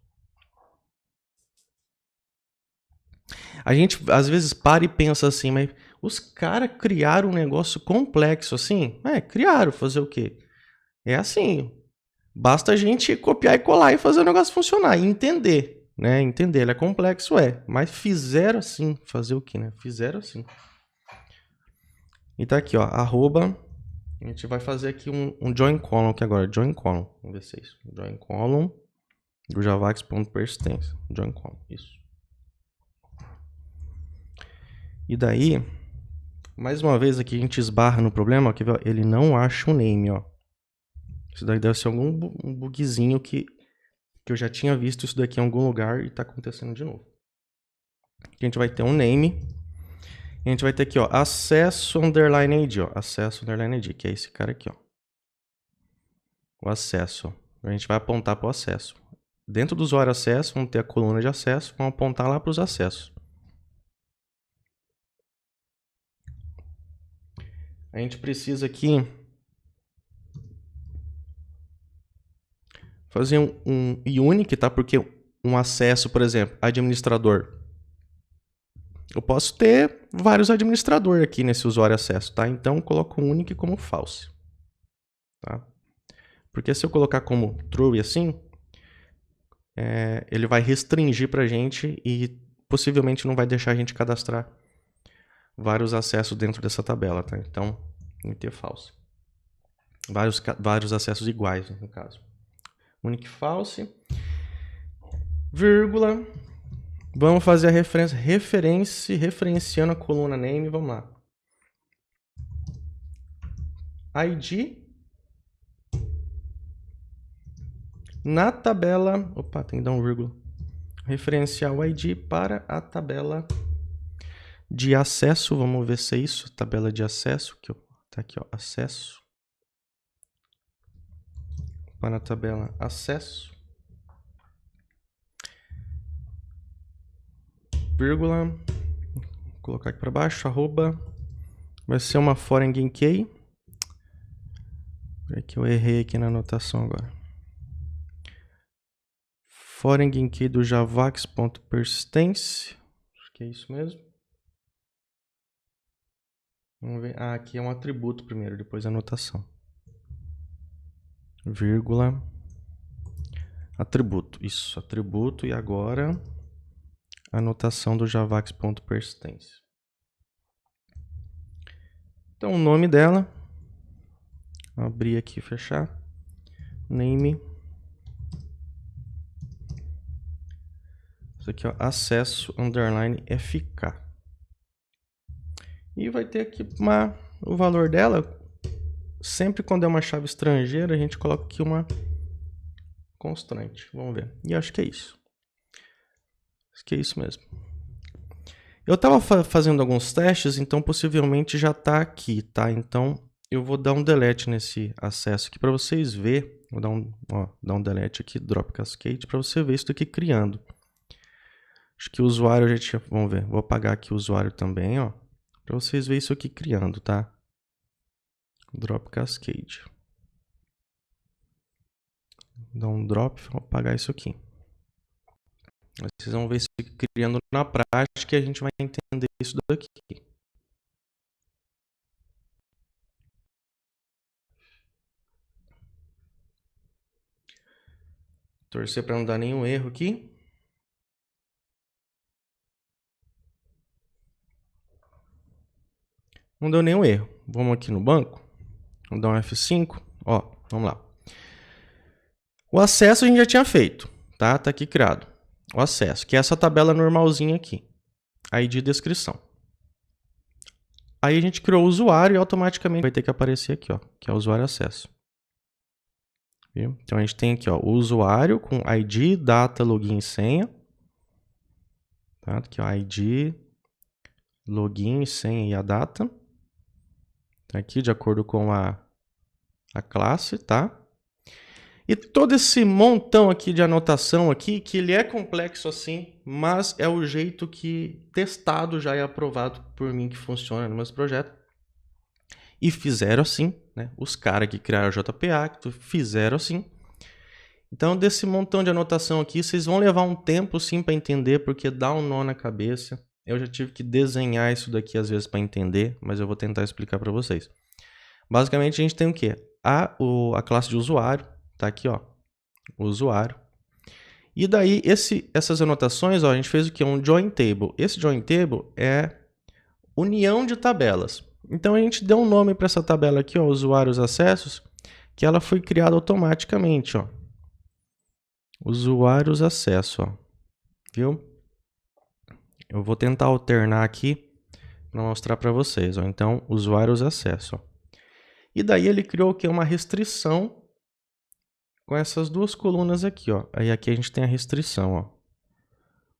A gente às vezes para e pensa assim, mas os caras criaram um negócio complexo assim? Criaram, fazer o quê? É assim, basta a gente copiar e colar e fazer o negócio funcionar e entender, né? Entender, ele é complexo, mas fizeram assim, fazer o quê, né? Fizeram assim. E tá aqui, ó, arroba, a gente vai fazer aqui um join column aqui agora, join column, vamos ver se é isso, join column do javax.persistence, join column, isso. E daí, mais uma vez aqui a gente esbarra no problema, ó, ele não acha um name, ó. Isso daí deve ser algum bugzinho que eu já tinha visto isso daqui em algum lugar e está acontecendo de novo. Aqui a gente vai ter um name. E a gente vai ter aqui, ó, acesso underline ID, ó. Acesso underline ID, que é esse cara aqui, ó. O acesso. A gente vai apontar para o acesso. Dentro do usuário acesso, vamos ter a coluna de acesso, vamos apontar lá para os acessos. A gente precisa aqui fazer um unique, tá? Porque um acesso, por exemplo, administrador. Eu posso ter vários administradores aqui nesse usuário acesso, tá? Então, eu coloco o unique como false, tá? Porque se eu colocar como true assim, ele vai restringir pra gente e possivelmente não vai deixar a gente cadastrar vários acessos dentro dessa tabela, tá? Então, tem que ter false. Vários acessos iguais, no caso. Unique false, vírgula. Vamos fazer a referenciando a coluna name, vamos lá. ID na tabela... Opa, tem que dar um vírgula. Referencial ID para a tabela de acesso. Vamos ver se é isso. Tabela de acesso. Tá aqui, ó. Acesso. Para a tabela acesso. Vírgula. Vou colocar aqui para baixo. Arroba. Vai ser uma foreign key. É que eu errei aqui na anotação agora. Foreign key do javax.persistence. Acho que é isso mesmo. Vamos ver. Ah, aqui é um atributo primeiro, depois a anotação. Vírgula. Atributo. Isso, atributo. E agora a anotação do javax.persistence. Então, o nome dela. Abrir aqui e fechar. Name. Isso aqui, ó, acesso underline FK. E vai ter aqui o valor dela. Sempre quando é uma chave estrangeira, a gente coloca aqui uma constante. Vamos ver. E acho que é isso. Acho que é isso mesmo. Eu estava fazendo alguns testes, então possivelmente já está aqui, tá? Então eu vou dar um delete nesse acesso aqui para vocês verem. Vou dar um delete aqui, drop cascade, para você ver isso aqui criando. Acho que o usuário já tinha... Vamos ver. Vou apagar aqui o usuário também, ó. Para vocês verem isso aqui criando, tá? Drop cascade. Dá um drop, vou apagar isso aqui. Vocês vão ver isso aqui criando na prática e a gente vai entender isso daqui. Torcer para não dar nenhum erro aqui. Não deu nenhum erro. Vamos aqui no banco. Vamos dar um F5. Ó, vamos lá. O acesso a gente já tinha feito, tá? Tá aqui criado. O acesso, que é essa tabela normalzinha aqui. ID descrição. Aí a gente criou o usuário e automaticamente vai ter que aparecer aqui, ó, que é o usuário acesso. Viu? Então a gente tem aqui, ó, o usuário com ID, data, login e senha. Tá? Aqui, ó, ID, login, senha e a data. Tá aqui de acordo com a classe, tá? E todo esse montão aqui de anotação aqui, que ele é complexo assim, mas é o jeito que testado já é aprovado por mim que funciona no meu projeto. E fizeram assim, né? Os caras que criaram o JPA fizeram assim. Então, desse montão de anotação aqui, vocês vão levar um tempo sim para entender, porque dá um nó na cabeça. Eu já tive que desenhar isso daqui às vezes para entender, mas eu vou tentar explicar para vocês. Basicamente, a gente tem o quê? A classe de usuário, tá aqui, ó, o usuário. E daí, essas anotações, ó, a gente fez o quê? Um join table. Esse join table é união de tabelas. Então, a gente deu um nome para essa tabela aqui, ó, usuários acessos, que ela foi criada automaticamente, ó. Usuários acesso, ó. Viu? Eu vou tentar alternar aqui para mostrar para vocês, ó. Então, usuários acesso, ó. E daí ele criou o quê? Uma restrição com essas duas colunas aqui, ó. Aí aqui a gente tem a restrição, ó.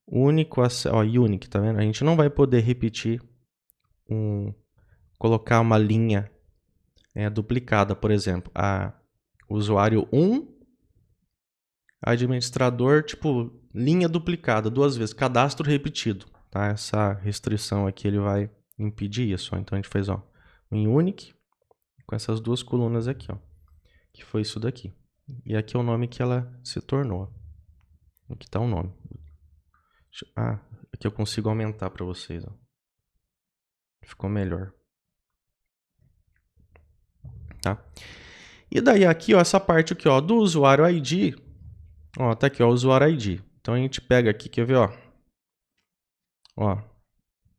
Único acesso, ó, unique, tá vendo? A gente não vai poder repetir colocar uma linha duplicada, por exemplo, usuário 1, administrador, tipo, linha duplicada, duas vezes, cadastro repetido, tá? Essa restrição aqui, ele vai impedir isso, ó. Então a gente fez, ó, um unique com essas duas colunas aqui, ó, que foi isso daqui. E aqui é o nome que ela se tornou. Aqui está o nome. Aqui eu consigo aumentar para vocês, ó. Ficou melhor. Tá? E daí aqui, ó, essa parte aqui, ó, do usuário ID, ó, tá aqui, ó, usuário ID. Então a gente pega aqui, quer ver, ó,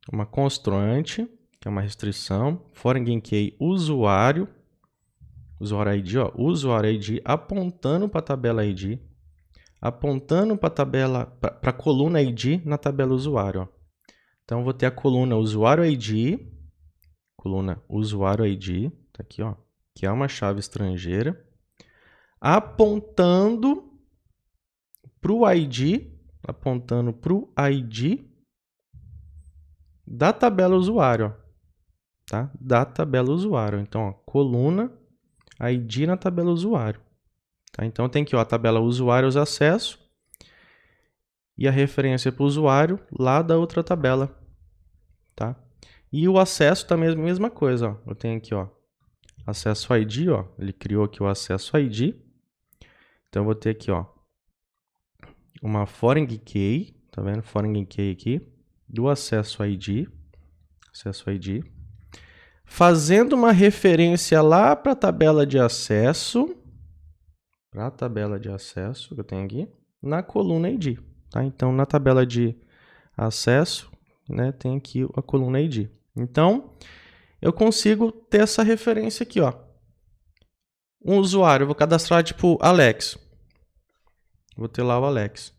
uma constante, que é uma restrição, foreign key usuário ID, ó, usuário ID apontando para a tabela ID, apontando para a tabela, para a coluna ID na tabela usuário, ó. Então, eu vou ter a coluna usuário ID, tá aqui, ó. que é uma chave estrangeira, apontando para o ID, da tabela usuário, ó, tá? Da tabela usuário. Então, ó, coluna ID na tabela usuário. Tá? Então, tem aqui ó, a tabela usuários acesso e a referência para o usuário lá da outra tabela. Tá? E o acesso também é a mesma coisa. Ó. Eu tenho aqui ó, acesso ID, ó. Ele criou aqui o acesso ID. Então, eu vou ter aqui ó, uma foreign key, tá vendo? Foreign key aqui, do acesso ID. Acesso ID. Fazendo uma referência lá para a tabela de acesso. Para a tabela de acesso que eu tenho aqui, na coluna ID. Tá? Então, na tabela de acesso, né, tem aqui a coluna ID. Então, eu consigo ter essa referência aqui, ó. Um usuário, eu vou cadastrar tipo Alex. Vou ter lá o Alex.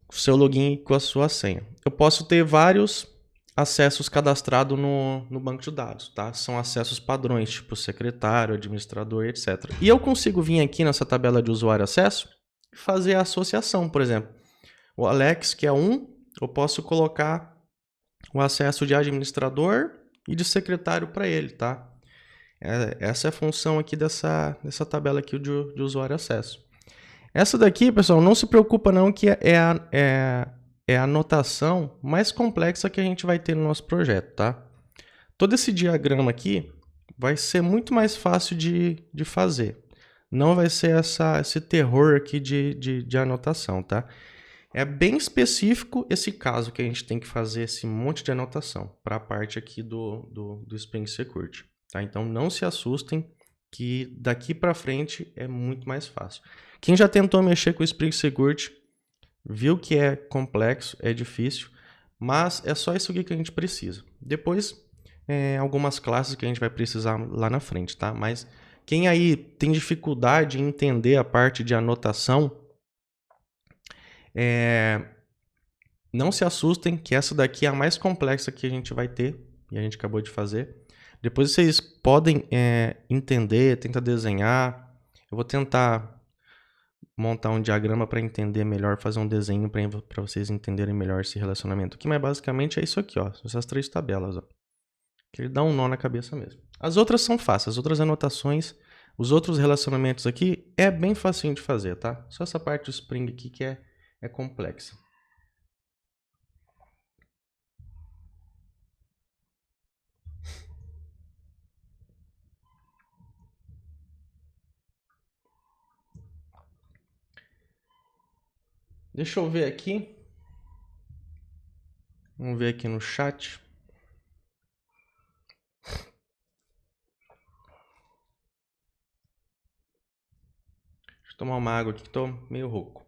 O seu login com a sua senha. Eu posso ter vários acessos cadastrados no banco de dados, tá? São acessos padrões, tipo secretário, administrador, etc. E eu consigo vir aqui nessa tabela de usuário acesso e fazer a associação, por exemplo. O Alex, que é eu posso colocar o acesso de administrador e de secretário para ele, tá? Essa é a função aqui dessa tabela aqui de usuário acesso. Essa daqui, pessoal, não se preocupa não que é a anotação mais complexa que a gente vai ter no nosso projeto, tá? Todo esse diagrama aqui vai ser muito mais fácil de fazer. Não vai ser esse terror aqui de anotação, tá? É bem específico esse caso que a gente tem que fazer esse monte de anotação para a parte aqui do Spring Security, tá? Então não se assustem que daqui para frente é muito mais fácil. Quem já tentou mexer com o Spring Security viu que é complexo, é difícil, mas é só isso aqui que a gente precisa. Depois, algumas classes que a gente vai precisar lá na frente, tá? Mas quem aí tem dificuldade em entender a parte de anotação, não se assustem que essa daqui é a mais complexa que a gente vai ter e a gente acabou de fazer. Depois vocês podem entender, tentar desenhar. Eu vou tentar montar um diagrama para entender melhor, fazer um desenho para vocês entenderem melhor esse relacionamento aqui, mas basicamente é isso aqui, ó, essas 3 tabelas, ó, que ele dá um nó na cabeça mesmo. As outras são fáceis, as outras anotações, os outros relacionamentos aqui é bem facinho de fazer, tá? Só essa parte do Spring aqui que é complexa. Deixa eu ver aqui. Vamos ver aqui no chat. Deixa eu tomar uma água aqui que estou meio rouco.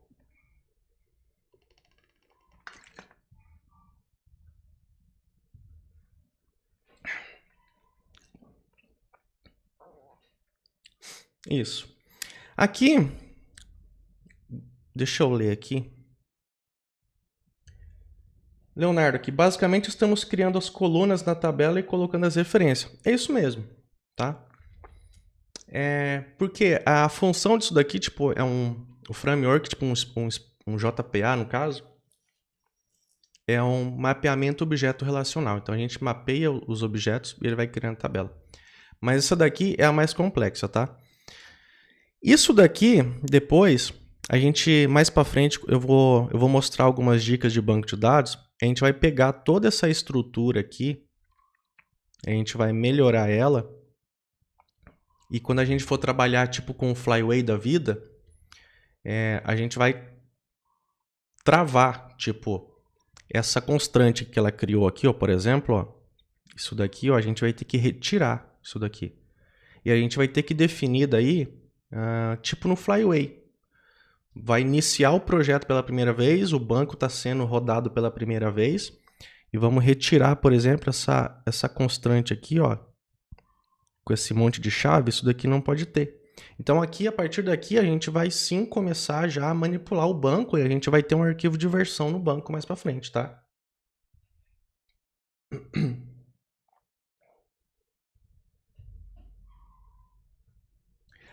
Isso. Aqui, deixa eu ler aqui. Leonardo, aqui basicamente estamos criando as colunas na tabela e colocando as referências. É isso mesmo, tá? Porque a função disso daqui, tipo, o framework, tipo um JPA no caso, é um mapeamento objeto relacional. Então a gente mapeia os objetos e ele vai criando a tabela. Mas essa daqui é a mais complexa, tá? Isso daqui, depois, a gente, mais para frente, eu vou mostrar algumas dicas de banco de dados. A gente vai pegar toda essa estrutura aqui, a gente vai melhorar ela. E quando a gente for trabalhar tipo com o Flyway da vida, a gente vai travar, tipo, essa constante que ela criou aqui, ó, por exemplo, ó, isso daqui, ó, a gente vai ter que retirar isso daqui. E a gente vai ter que definir daí, tipo no Flyway. Vai iniciar o projeto pela primeira vez, o banco está sendo rodado pela primeira vez, e vamos retirar, por exemplo, essa constante aqui, ó, com esse monte de chave, isso daqui não pode ter. Então aqui, a partir daqui, a gente vai sim começar já a manipular o banco e a gente vai ter um arquivo de versão no banco mais para frente, tá?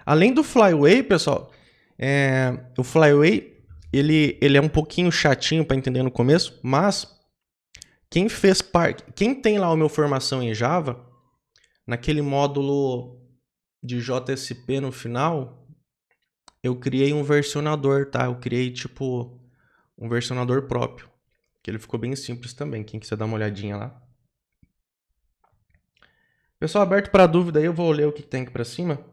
Além do Flyway, pessoal, o Flyway ele é um pouquinho chatinho para entender no começo, mas quem tem lá o meu formação em Java, naquele módulo de JSP no final, eu criei um versionador, tá? Eu criei tipo um versionador próprio, que ele ficou bem simples também. Quem quiser dar uma olhadinha lá. Pessoal, aberto para dúvida aí, eu vou ler o que tem aqui para cima.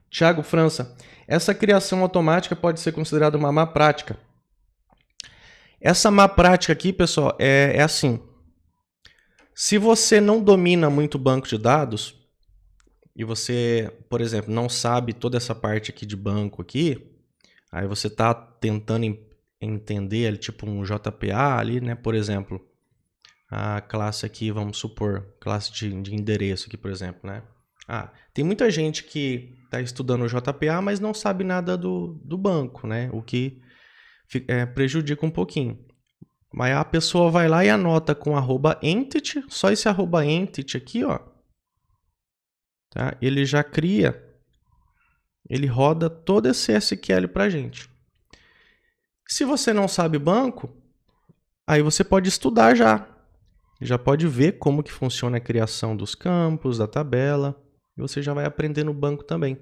Tiago França, essa criação automática pode ser considerada uma má prática? Essa má prática aqui, pessoal, é assim. Se você não domina muito o banco de dados, e você, por exemplo, não sabe toda essa parte aqui de banco aqui, aí você está tentando entender, tipo um JPA ali, né? Por exemplo, a classe aqui, vamos supor, classe de endereço aqui, por exemplo, né? Tem muita gente que está estudando o JPA, mas não sabe nada do banco, né? O que prejudica um pouquinho. Mas a pessoa vai lá e anota com @entity, só esse @entity aqui, ó. Tá? Ele já cria, ele roda todo esse SQL pra gente. Se você não sabe banco, aí você pode estudar já. Já pode ver como que funciona a criação dos campos, da tabela, e você já vai aprender no banco também.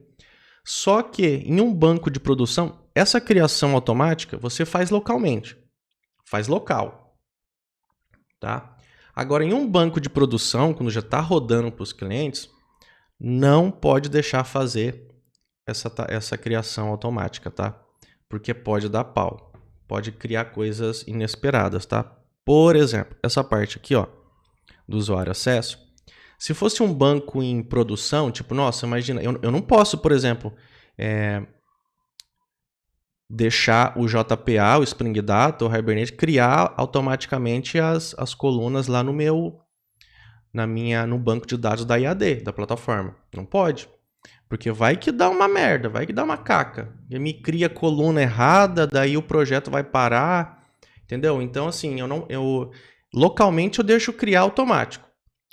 Só que em um banco de produção, essa criação automática você faz localmente. Faz local. Tá? Agora, em um banco de produção, quando já está rodando para os clientes, não pode deixar fazer essa criação automática, tá? Porque pode dar pau. Pode criar coisas inesperadas, tá? Por exemplo, essa parte aqui, ó, do usuário acesso. Se fosse um banco em produção, tipo, nossa, imagina, eu não posso, por exemplo, deixar o JPA, o Spring Data, o Hibernate criar automaticamente as colunas lá no banco de dados da IAD, da plataforma. Não pode. Porque vai que dá uma merda, vai que dá uma caca. E me cria coluna errada, daí o projeto vai parar, entendeu? Então, assim, localmente eu deixo criar automático.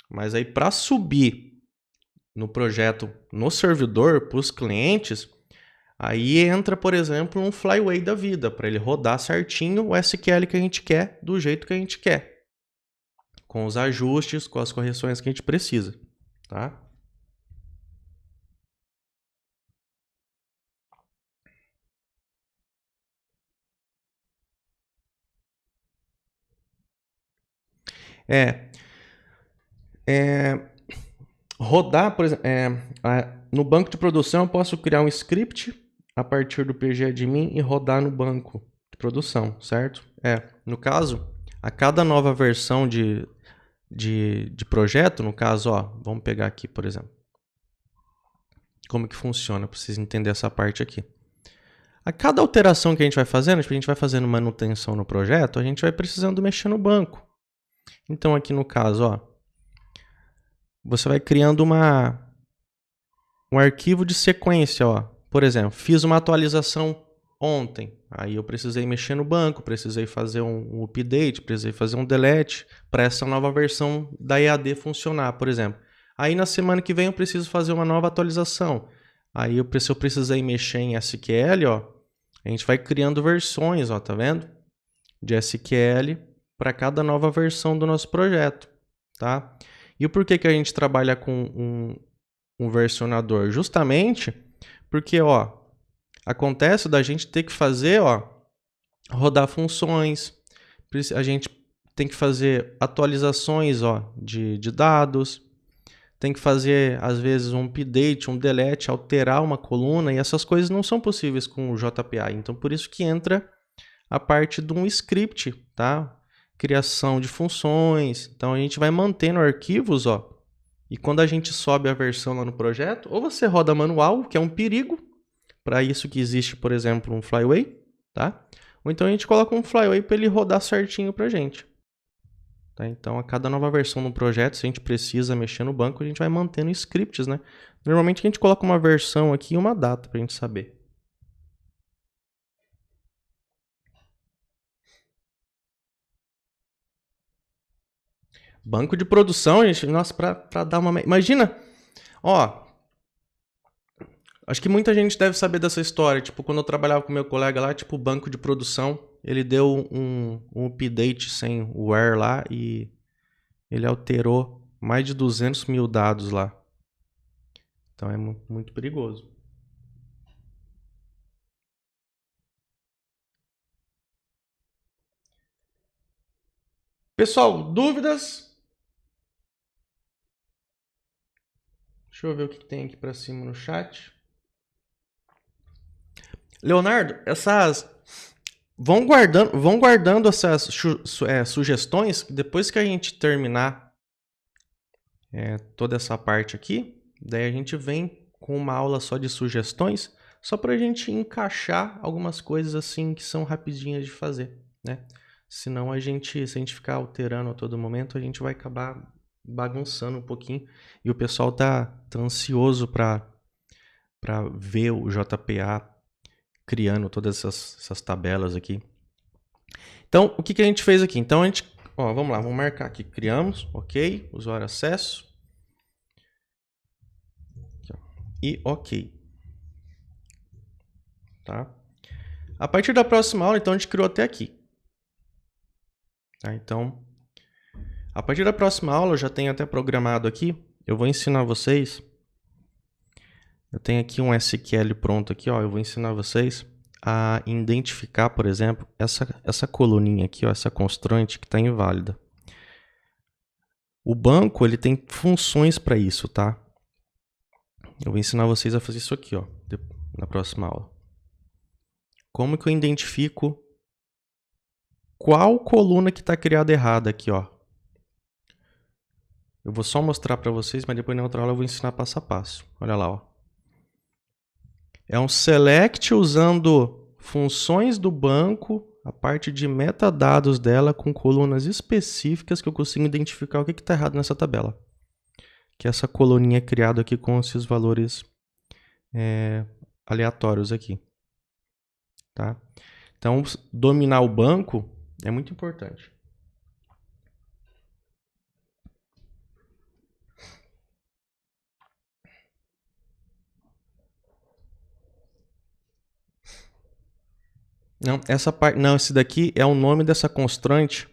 Mas aí para subir no projeto, no servidor, para os clientes, aí entra, por exemplo, um Flyway da vida, para ele rodar certinho o SQL que a gente quer, do jeito que a gente quer. Com os ajustes, com as correções que a gente precisa, tá? Rodar, por exemplo, no banco de produção eu posso criar um script a partir do pgadmin e rodar no banco de produção, certo? No caso, a cada nova versão de projeto, no caso, ó, vamos pegar aqui, por exemplo, como que funciona, para vocês entenderem essa parte aqui. A cada alteração que a gente vai fazendo, tipo, a gente vai fazendo manutenção no projeto, a gente vai precisando mexer no banco. Então aqui no caso, ó, você vai criando um arquivo de sequência, ó. Por exemplo, fiz uma atualização ontem, aí eu precisei mexer no banco, precisei fazer um update, precisei fazer um delete para essa nova versão da EAD funcionar, por exemplo. Aí na semana que vem eu preciso fazer uma nova atualização. Aí se eu precisei mexer em SQL, ó, a gente vai criando versões, ó, tá vendo? De SQL para cada nova versão do nosso projeto, tá? E por que a gente trabalha com um versionador? Justamente porque, ó, acontece da gente ter que fazer, ó, rodar funções, a gente tem que fazer atualizações, ó, de dados, tem que fazer, às vezes, um update, um delete, alterar uma coluna, e essas coisas não são possíveis com o JPA. Então, por isso que entra a parte de um script, tá? Criação de funções. Então, a gente vai mantendo arquivos, ó, e quando a gente sobe a versão lá no projeto, ou você roda manual, que é um perigo, para isso que existe, por exemplo, um Flyway, tá? Ou então a gente coloca um Flyway para ele rodar certinho para a gente. Tá? Então, a cada nova versão do projeto, se a gente precisa mexer no banco, a gente vai mantendo scripts, né? Normalmente a gente coloca uma versão aqui e uma data para a gente saber. Banco de produção, gente, nossa, pra dar uma... Imagina, ó, acho que muita gente deve saber dessa história. Tipo, quando eu trabalhava com meu colega lá, tipo, banco de produção, ele deu um update sem o where lá e ele alterou mais de 200 mil dados lá. Então é muito perigoso. Pessoal, dúvidas? Deixa eu ver o que tem aqui para cima no chat. Leonardo, essas... Vão guardando essas sugestões. Depois que a gente terminar toda essa parte aqui, daí a gente vem com uma aula só de sugestões, só para a gente encaixar algumas coisas assim que são rapidinhas de fazer, né? Senão se a gente ficar alterando a todo momento, a gente vai acabar bagunçando um pouquinho e o pessoal tá ansioso para ver o JPA criando todas essas tabelas aqui. Então, o que a gente fez aqui? Então, vamos lá, vamos marcar aqui. Criamos, ok, usuário acesso. Aqui, e ok. Tá? A partir da próxima aula, então, a gente criou até aqui. Tá? Então, a partir da próxima aula, eu já tenho até programado aqui. Eu vou ensinar vocês. Eu tenho aqui um SQL pronto aqui, ó. Eu vou ensinar vocês a identificar, por exemplo, essa coluninha aqui, ó, essa constante que está inválida. O banco ele tem funções para isso, tá? Eu vou ensinar vocês a fazer isso aqui, ó, na próxima aula. Como que eu identifico qual coluna que está criada errada aqui, ó? Eu vou só mostrar para vocês, mas depois na outra aula eu vou ensinar passo a passo. Olha lá, ó. É um select usando funções do banco, a parte de metadados dela com colunas específicas que eu consigo identificar o que está errado nessa tabela. Que é essa coluninha criada aqui com esses valores aleatórios aqui. Tá? Então, dominar o banco é muito importante. Não, essa parte, não, esse daqui é o nome dessa constante.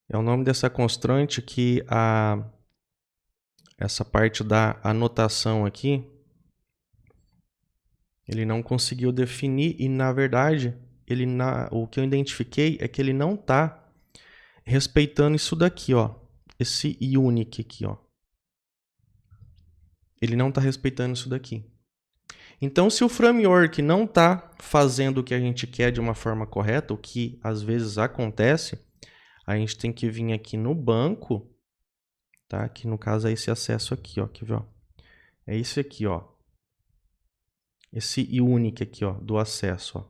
É o nome dessa constante que essa parte da anotação aqui, ele não conseguiu definir e, na verdade, o que eu identifiquei é que ele não está respeitando isso daqui, ó. Esse unique aqui, ó. Ele não está respeitando isso daqui. Então, se o framework não está fazendo o que a gente quer de uma forma correta, o que às vezes acontece, a gente tem que vir aqui no banco, tá? Que no caso é esse acesso aqui, ó. Quer ver, ó? É esse aqui, ó. Esse unique aqui, ó, do acesso, ó.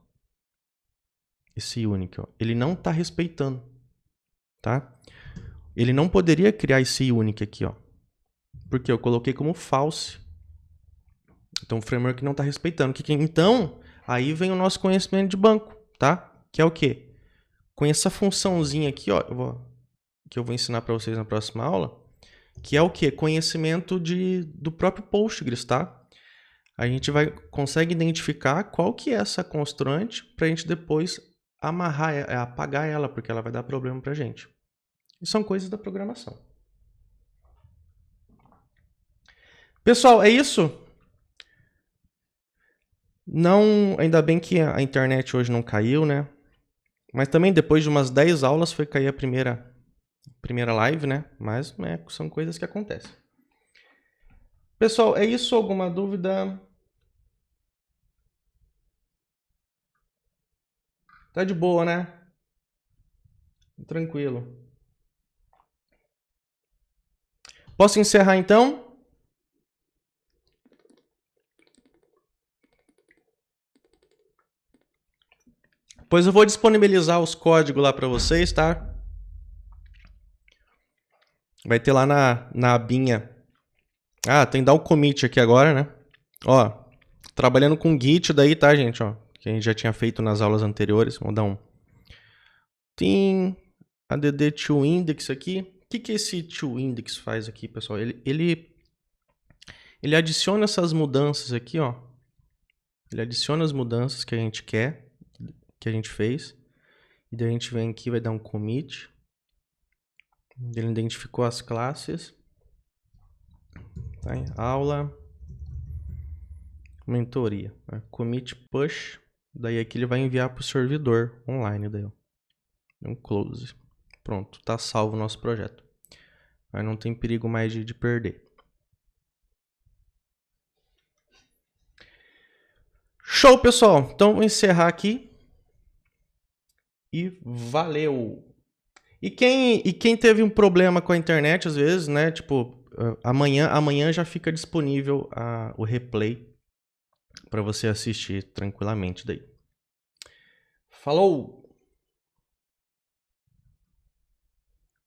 Esse unique, ó. Ele não está respeitando, tá? Ele não poderia criar esse unique aqui, ó. Porque eu coloquei como false. Então o framework não está respeitando. Então, aí vem o nosso conhecimento de banco, tá? Que é o quê? Com essa funçãozinha aqui, ó, que eu vou ensinar para vocês na próxima aula, que é o quê? Conhecimento do próprio Postgres, tá? A gente consegue identificar qual que é essa constante para a gente depois apagar ela, porque ela vai dar problema para a gente. E são coisas da programação. Pessoal, é isso? Não, ainda bem que a internet hoje não caiu, né? Mas também depois de umas 10 aulas foi cair a primeira live, né? Mas são coisas que acontecem. Pessoal, é isso? Alguma dúvida? Tá de boa, né? Tranquilo. Posso encerrar então? Pois eu vou disponibilizar os códigos lá para vocês, tá? Vai ter lá na abinha. Ah, tem que dar um commit aqui agora, né? Ó, trabalhando com Git daí, tá, gente? Ó, que a gente já tinha feito nas aulas anteriores. Vamos dar um... Tim. add toIndex aqui. O que esse toIndex faz aqui, pessoal? Ele adiciona essas mudanças aqui, ó. Ele adiciona as mudanças que a gente quer, que a gente fez. E daí a gente vem aqui, vai dar um commit. Ele identificou as classes. Tá? Aula, mentoria. Né? Commit push. Daí aqui ele vai enviar para o servidor online. Daí, ó. Um close. Pronto, tá salvo o nosso projeto. Aí não tem perigo mais de perder. Show, pessoal! Então, vou encerrar aqui. E valeu! E quem teve um problema com a internet, às vezes, né? Tipo, amanhã já fica disponível o replay para você assistir tranquilamente daí. Falou!